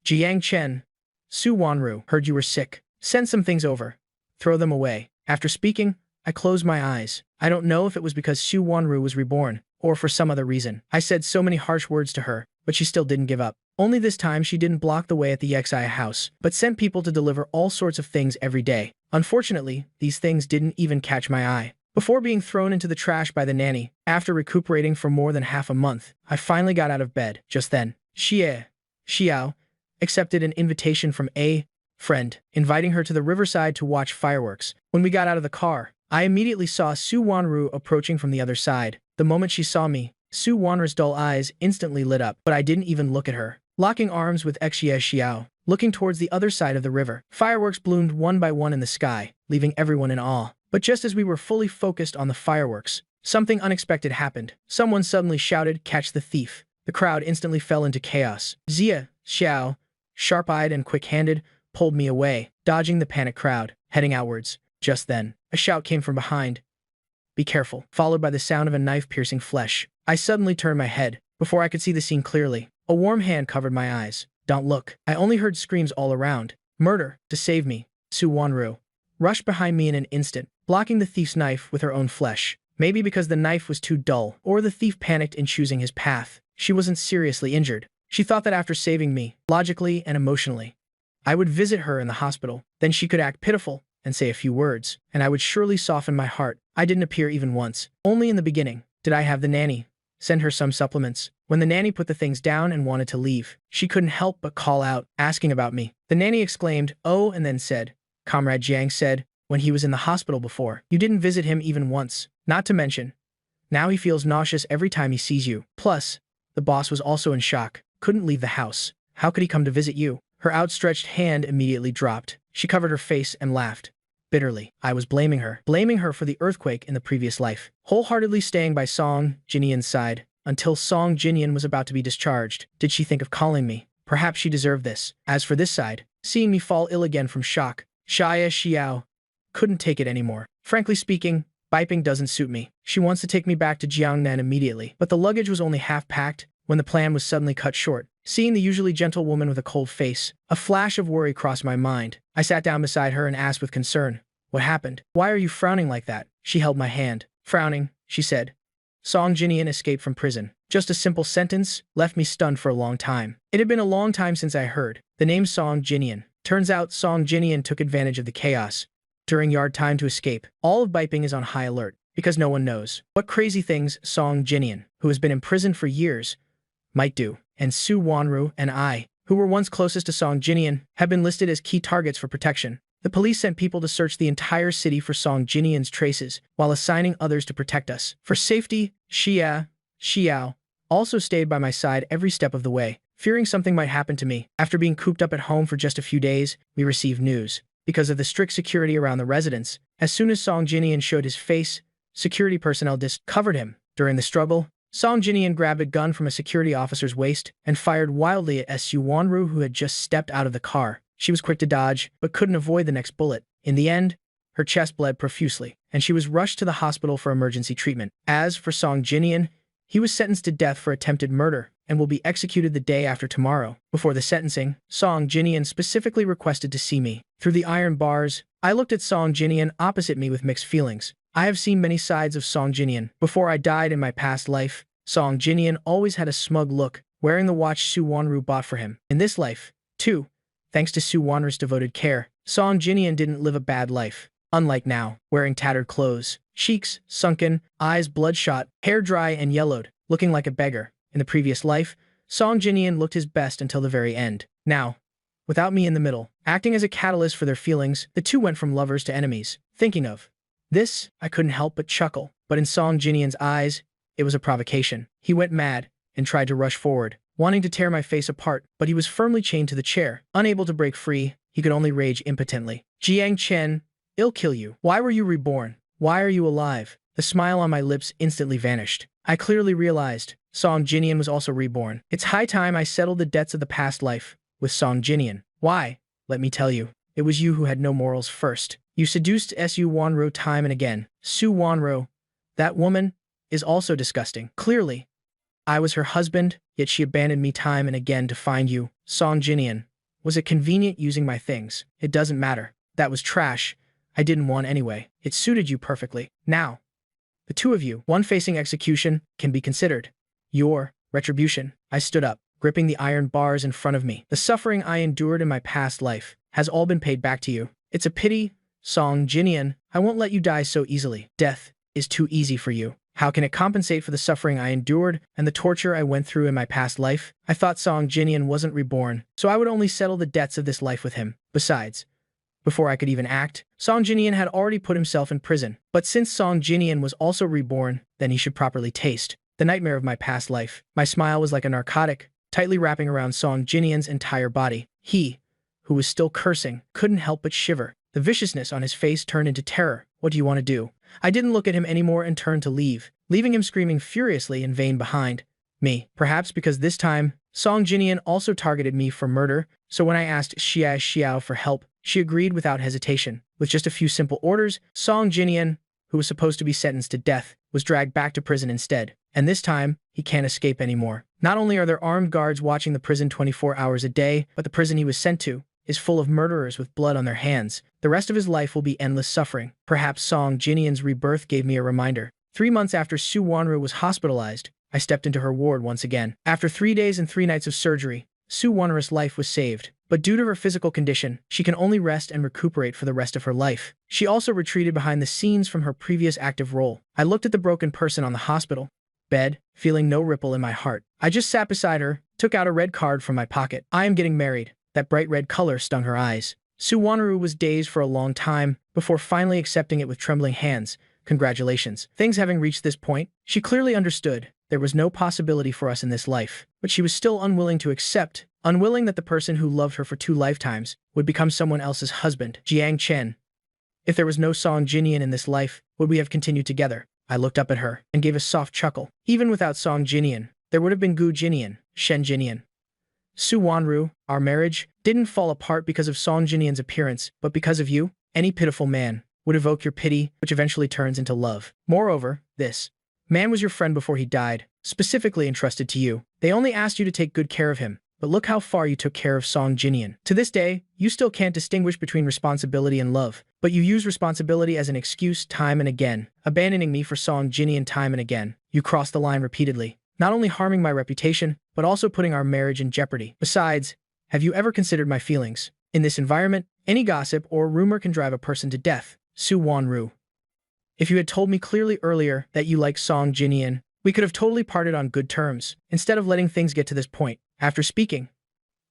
Jiang Chen, Suwon-ru heard you were sick. Send some things over. Throw them away. After speaking, I closed my eyes. I don't know if it was because Suwon-ru was reborn, or for some other reason. I said so many harsh words to her, but she still didn't give up. Only this time she didn't block the way at the Xia house, but sent people to deliver all sorts of things every day. Unfortunately, these things didn't even catch my eye. Before being thrown into the trash by the nanny, after recuperating for more than half a month, I finally got out of bed. Just then, Xie Xiao accepted an invitation from a friend, inviting her to the riverside to watch fireworks. When we got out of the car, I immediately saw Suwon-ru approaching from the other side. The moment she saw me, Suwon-ru's dull eyes instantly lit up, but I didn't even look at her. Locking arms with Xie Xiao, looking towards the other side of the river, fireworks bloomed one by one in the sky, leaving everyone in awe. But just as we were fully focused on the fireworks, something unexpected happened. Someone suddenly shouted, "Catch the thief!" The crowd instantly fell into chaos. Xie Xiao, sharp-eyed and quick-handed, pulled me away, dodging the panicked crowd, heading outwards. Just then, a shout came from behind. "Be careful," followed by the sound of a knife piercing flesh. I suddenly turned my head. Before I could see the scene clearly, a warm hand covered my eyes. Don't look. I only heard screams all around. Murder. To save me, Suwon-ru rushed behind me in an instant, blocking the thief's knife with her own flesh. Maybe because the knife was too dull, or the thief panicked in choosing his path, she wasn't seriously injured. She thought that after saving me, logically and emotionally, I would visit her in the hospital. Then she could act pitiful and say a few words, and I would surely soften my heart. I didn't appear even once. Only in the beginning did I have the nanny send her some supplements. When the nanny put the things down and wanted to leave, she couldn't help but call out, asking about me. The nanny exclaimed, "Oh," and then said, "Comrade Jiang said, when he was in the hospital before, you didn't visit him even once. Not to mention, now he feels nauseous every time he sees you. Plus, the boss was also in shock, couldn't leave the house. How could he come to visit you?" Her outstretched hand immediately dropped. She covered her face and laughed bitterly. I was blaming her for the earthquake in the previous life, wholeheartedly staying by Song Jinyan's side until Song Jinyan was about to be discharged. Did she think of calling me? Perhaps she deserved this. As for this side, seeing me fall ill again from shock, Xia Xiao couldn't take it anymore. Frankly speaking, Beiping doesn't suit me. She wants to take me back to Jiangnan immediately. But the luggage was only half packed when the plan was suddenly cut short. Seeing the usually gentle woman with a cold face, a flash of worry crossed my mind. I sat down beside her and asked with concern, "What happened? Why are you frowning like that?" She held my hand. "Frowning," she said. "Song Jinian escaped from prison." Just a simple sentence left me stunned for a long time. It had been a long time since I heard the name Song Jinian. Turns out Song Jinian took advantage of the chaos during yard time to escape. All of Beiping is on high alert because no one knows what crazy things Song Jinian, who has been imprisoned for years, might do. And Su Wanru and I, who were once closest to Song Jinian, have been listed as key targets for protection. The police sent people to search the entire city for Song Jinian's traces, while assigning others to protect us. For safety, Xia Xiao also stayed by my side every step of the way, fearing something might happen to me. After being cooped up at home for just a few days, we received news. Because of the strict security around the residence, as soon as Song Jinian showed his face, security personnel covered him. During the struggle, Song Jinian grabbed a gun from a security officer's waist and fired wildly at Su Wanru, who had just stepped out of the car. She was quick to dodge, but couldn't avoid the next bullet. In the end, her chest bled profusely, and she was rushed to the hospital for emergency treatment. As for Song Jinian, he was sentenced to death for attempted murder and will be executed the day after tomorrow. Before the sentencing, Song Jinian specifically requested to see me. Through the iron bars, I looked at Song Jinian opposite me with mixed feelings. I have seen many sides of Song Jinian. Before I died in my past life, Song Jinian always had a smug look, wearing the watch Su Wanru bought for him. In this life, too, thanks to Su Wanru's devoted care, Song Jinian didn't live a bad life. Unlike now, wearing tattered clothes, cheeks sunken, eyes bloodshot, hair dry and yellowed, looking like a beggar. In the previous life, Song Jinian looked his best until the very end. Now, without me in the middle, acting as a catalyst for their feelings, the two went from lovers to enemies. Thinking of this, I couldn't help but chuckle. But in Song Jinian's eyes, it was a provocation. He went mad and tried to rush forward, wanting to tear my face apart, but he was firmly chained to the chair. Unable to break free, he could only rage impotently. "Jiang Chen, I'll kill you. Why were you reborn? Why are you alive?" The smile on my lips instantly vanished. I clearly realized Song Jinian was also reborn. It's high time I settled the debts of the past life with Song Jinian. Why? Let me tell you. It was you who had no morals first. You seduced Su Wanru time and again. Su Wanru, that woman, is also disgusting. Clearly, I was her husband, yet she abandoned me time and again to find you. Song Jinian, was it convenient using my things? It doesn't matter. That was trash. I didn't want anyway. It suited you perfectly. Now, the two of you, one facing execution, can be considered your retribution. I stood up, gripping the iron bars in front of me. The suffering I endured in my past life has all been paid back to you. It's a pity, Song Jinian. I won't let you die so easily. Death is too easy for you. How can it compensate for the suffering I endured and the torture I went through in my past life? I thought Song Jinian wasn't reborn, so I would only settle the debts of this life with him. Besides, before I could even act, Song Jinian had already put himself in prison. But since Song Jinian was also reborn, then he should properly taste the nightmare of my past life. My smile was like a narcotic, tightly wrapping around Song Jinian's entire body. He, who was still cursing, couldn't help but shiver. The viciousness on his face turned into terror. "What do you want to do?" I didn't look at him anymore and turned to leave, leaving him screaming furiously in vain behind me. Perhaps because this time, Song Jinian also targeted me for murder, so when I asked Xia Xiao for help, she agreed without hesitation. With just a few simple orders, Song Jinian, who was supposed to be sentenced to death, was dragged back to prison instead. And this time, he can't escape anymore. Not only are there armed guards watching the prison 24 hours a day, but the prison he was sent to is full of murderers with blood on their hands. The rest of his life will be endless suffering. Perhaps Song Jinian's rebirth gave me a reminder. 3 months after Su Wanru was hospitalized, I stepped into her ward once again. After 3 days and 3 nights of surgery, Su Wanru's life was saved. But due to her physical condition, she can only rest and recuperate for the rest of her life. She also retreated behind the scenes from her previous active role. I looked at the broken person on the hospital bed, feeling no ripple in my heart. I just sat beside her, took out a red card from my pocket. "I am getting married." That bright red color stung her eyes. Su Wanru was dazed for a long time, before finally accepting it with trembling hands. "Congratulations." Things having reached this point, she clearly understood there was no possibility for us in this life, but she was still unwilling to accept, unwilling that the person who loved her for 2 lifetimes would become someone else's husband. "Jiang Chen, if there was no Song Jinian in this life, would we have continued together?" I looked up at her and gave a soft chuckle. Even without Song Jinian, there would have been Gu Jinian, Shen Jinian, Su Wanru, our marriage didn't fall apart because of Song Jinian's appearance, but because of you. Any pitiful man would evoke your pity, which eventually turns into love. Moreover, this man was your friend before he died, specifically entrusted to you. They only asked you to take good care of him, but look how far you took care of Song Jinian. To this day, you still can't distinguish between responsibility and love, but you use responsibility as an excuse time and again, abandoning me for Song Jinian time and again. You crossed the line repeatedly, not only harming my reputation, but also putting our marriage in jeopardy. Besides, have you ever considered my feelings? In this environment, any gossip or rumor can drive a person to death. Su Wanru. If you had told me clearly earlier that you like Song Jinian, we could have totally parted on good terms, instead of letting things get to this point. After speaking,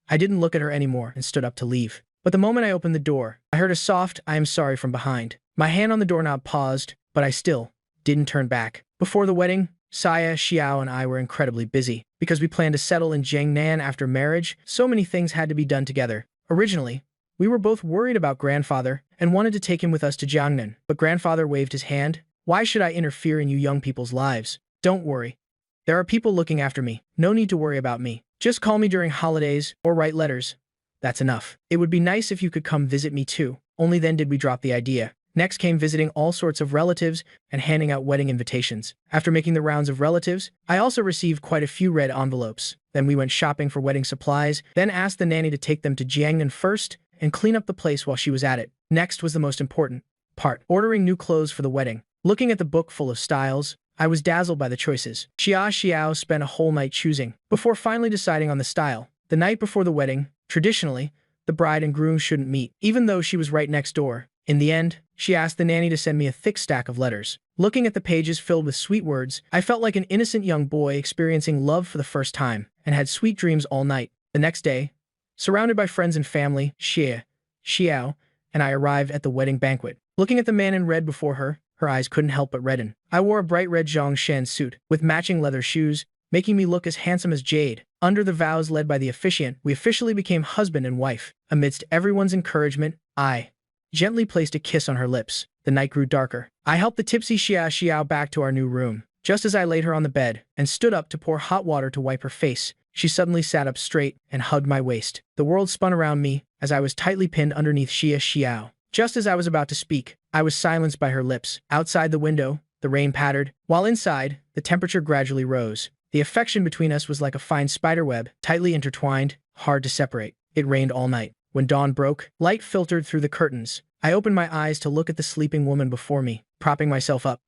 I didn't look at her anymore and stood up to leave. But the moment I opened the door, I heard a soft, "I am sorry" from behind. My hand on the doorknob paused, but I still didn't turn back. Before the wedding, Xia Xiao and I were incredibly busy. Because we planned to settle in Jiangnan after marriage, so many things had to be done together. Originally, we were both worried about grandfather and wanted to take him with us to Jiangnan, but grandfather waved his hand. "Why should I interfere in you young people's lives? Don't worry. There are people looking after me. No need to worry about me. Just call me during holidays or write letters. That's enough. It would be nice if you could come visit me too." Only then did we drop the idea. Next came visiting all sorts of relatives and handing out wedding invitations. After making the rounds of relatives, I also received quite a few red envelopes. Then we went shopping for wedding supplies, then asked the nanny to take them to Jiangnan first and clean up the place while she was at it. Next was the most important part, ordering new clothes for the wedding. Looking at the book full of styles, I was dazzled by the choices. Xia Xiao spent a whole night choosing, before finally deciding on the style. The night before the wedding, traditionally, the bride and groom shouldn't meet, even though she was right next door. In the end, she asked the nanny to send me a thick stack of letters. Looking at the pages filled with sweet words, I felt like an innocent young boy experiencing love for the first time, and had sweet dreams all night. The next day, surrounded by friends and family, Xia Xiao and I arrived at the wedding banquet. Looking at the man in red before her, her eyes couldn't help but redden. I wore a bright red Zhongshan suit with matching leather shoes, making me look as handsome as jade. Under the vows led by the officiant, we officially became husband and wife. Amidst everyone's encouragement, I gently placed a kiss on her lips. The night grew darker. I helped the tipsy Xia Xiao back to our new room. Just as I laid her on the bed and stood up to pour hot water to wipe her face, she suddenly sat up straight and hugged my waist. The world spun around me as I was tightly pinned underneath Xia Xiao. Just as I was about to speak, I was silenced by her lips. Outside the window, the rain pattered, while inside, the temperature gradually rose. The affection between us was like a fine spiderweb, tightly intertwined, hard to separate. It rained all night. When dawn broke, light filtered through the curtains. I opened my eyes to look at the sleeping woman before me. Propping myself up,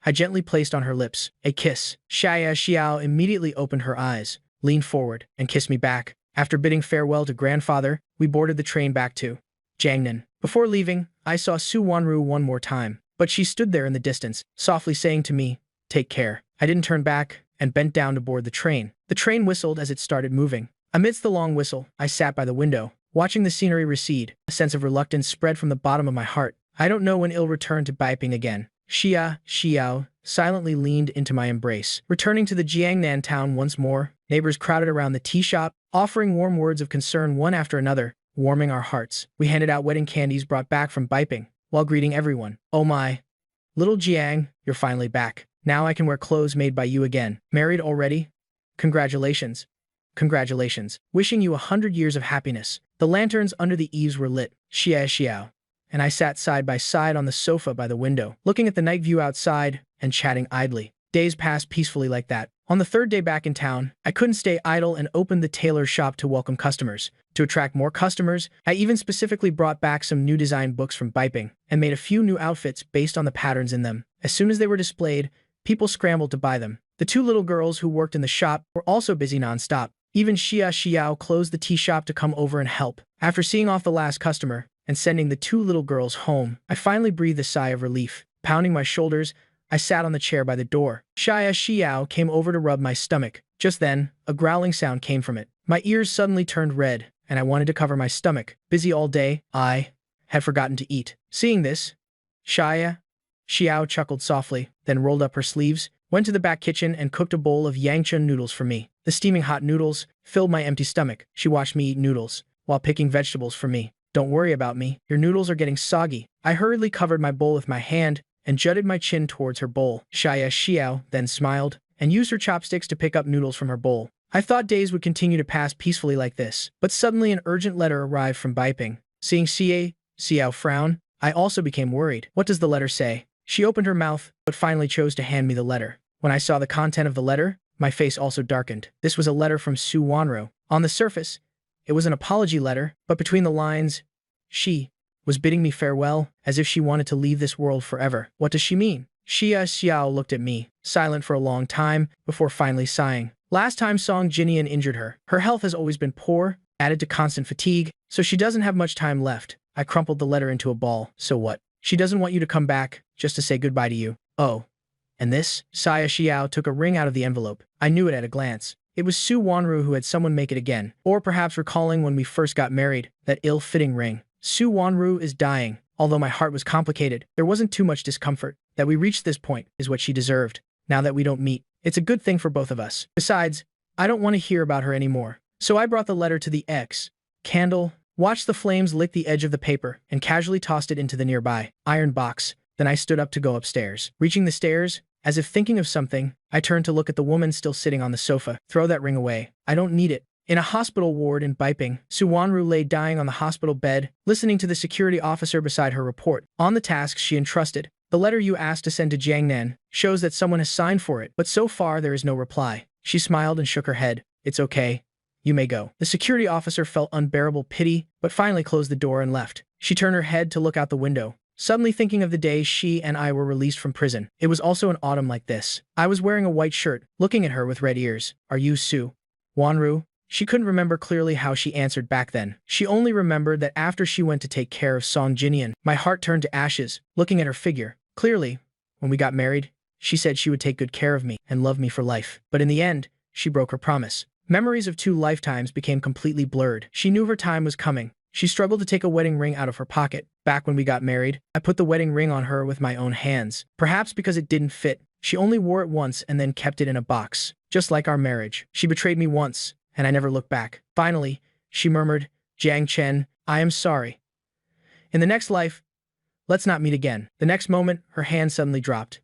I gently placed on her lips a kiss. Xia Xiao immediately opened her eyes, leaned forward, and kissed me back. After bidding farewell to grandfather, we boarded the train back to Jiangnan. Before leaving, I saw Su Wanru one more time, but she stood there in the distance, softly saying to me, "Take care." I didn't turn back and bent down to board the train. The train whistled as it started moving. Amidst the long whistle, I sat by the window, watching the scenery recede. A sense of reluctance spread from the bottom of my heart. I don't know when it'll return to Beiping again. Xia Xiao silently leaned into my embrace. Returning to the Jiangnan town once more, neighbors crowded around the tea shop, offering warm words of concern one after another, warming our hearts. We handed out wedding candies brought back from Beiping, while greeting everyone. "Oh my, little Jiang, you're finally back. Now I can wear clothes made by you again. Married already? Congratulations. Congratulations. Wishing you 100 years of happiness." The lanterns under the eaves were lit. Xia Xiao and I sat side by side on the sofa by the window, looking at the night view outside and chatting idly. Days passed peacefully like that. On the third day back in town, I couldn't stay idle and opened the tailor shop to welcome customers. To attract more customers, I even specifically brought back some new design books from Beiping and made a few new outfits based on the patterns in them. As soon as they were displayed, people scrambled to buy them. The two little girls who worked in the shop were also busy nonstop. Even Xia Xiao closed the tea shop to come over and help. After seeing off the last customer and sending the two little girls home, I finally breathed a sigh of relief. Pounding my shoulders, I sat on the chair by the door. Xia Xiao came over to rub my stomach. Just then, a growling sound came from it. My ears suddenly turned red, and I wanted to cover my stomach. Busy all day, I had forgotten to eat. Seeing this, Xia Xiao chuckled softly, then rolled up her sleeves, went to the back kitchen and cooked a bowl of yangchun noodles for me. The steaming hot noodles filled my empty stomach. She watched me eat noodles, while picking vegetables for me. "Don't worry about me. Your noodles are getting soggy." I hurriedly covered my bowl with my hand and jutted my chin towards her bowl. Xia Xiao then smiled and used her chopsticks to pick up noodles from her bowl. I thought days would continue to pass peacefully like this, but suddenly an urgent letter arrived from Beiping. Seeing Xiao frown, I also became worried. What does the letter say? She opened her mouth, but finally chose to hand me the letter. When I saw the content of the letter, my face also darkened. This was a letter from Su Wanru. On the surface, it was an apology letter, but between the lines, she was bidding me farewell, as if she wanted to leave this world forever. What does she mean? Xiao looked at me, silent for a long time, before finally sighing. Last time Song Jinian injured her. Her health has always been poor, added to constant fatigue, so she doesn't have much time left. I crumpled the letter into a ball. So what? She doesn't want you to come back, just to say goodbye to you. Oh. And this? Xiao took a ring out of the envelope. I knew it at a glance. It was Su Wanru who had someone make it again. Or perhaps recalling when we first got married, that ill-fitting ring. Su Wanru is dying. Although my heart was complicated, there wasn't too much discomfort. That we reached this point is what she deserved. Now that we don't meet, it's a good thing for both of us. Besides, I don't want to hear about her anymore. So I brought the letter to the candle, watched the flames lick the edge of the paper, and casually tossed it into the nearby iron box. Then I stood up to go upstairs. Reaching the stairs, as if thinking of something, I turned to look at the woman still sitting on the sofa. Throw that ring away. I don't need it. In a hospital ward in Beiping, Su Wanru lay dying on the hospital bed, listening to the security officer beside her report on the tasks she entrusted. The letter you asked to send to Jiangnan shows that someone has signed for it, but so far there is no reply. She smiled and shook her head. It's okay. You may go. The security officer felt unbearable pity, but finally closed the door and left. She turned her head to look out the window, suddenly thinking of the day she and I were released from prison. It was also an autumn like this. I was wearing a white shirt, looking at her with red ears. Are you Su Wanru? She couldn't remember clearly how she answered back then. She only remembered that after she went to take care of Song Jinian, my heart turned to ashes, looking at her figure. Clearly, when we got married, she said she would take good care of me and love me for life. But in the end, she broke her promise. Memories of 2 lifetimes became completely blurred. She knew her time was coming. She struggled to take a wedding ring out of her pocket. Back when we got married, I put the wedding ring on her with my own hands. Perhaps because it didn't fit, she only wore it once and then kept it in a box. Just like our marriage. She betrayed me once, and I never looked back. Finally, she murmured, Jiang Chen, I am sorry. In the next life, let's not meet again. The next moment, her hand suddenly dropped.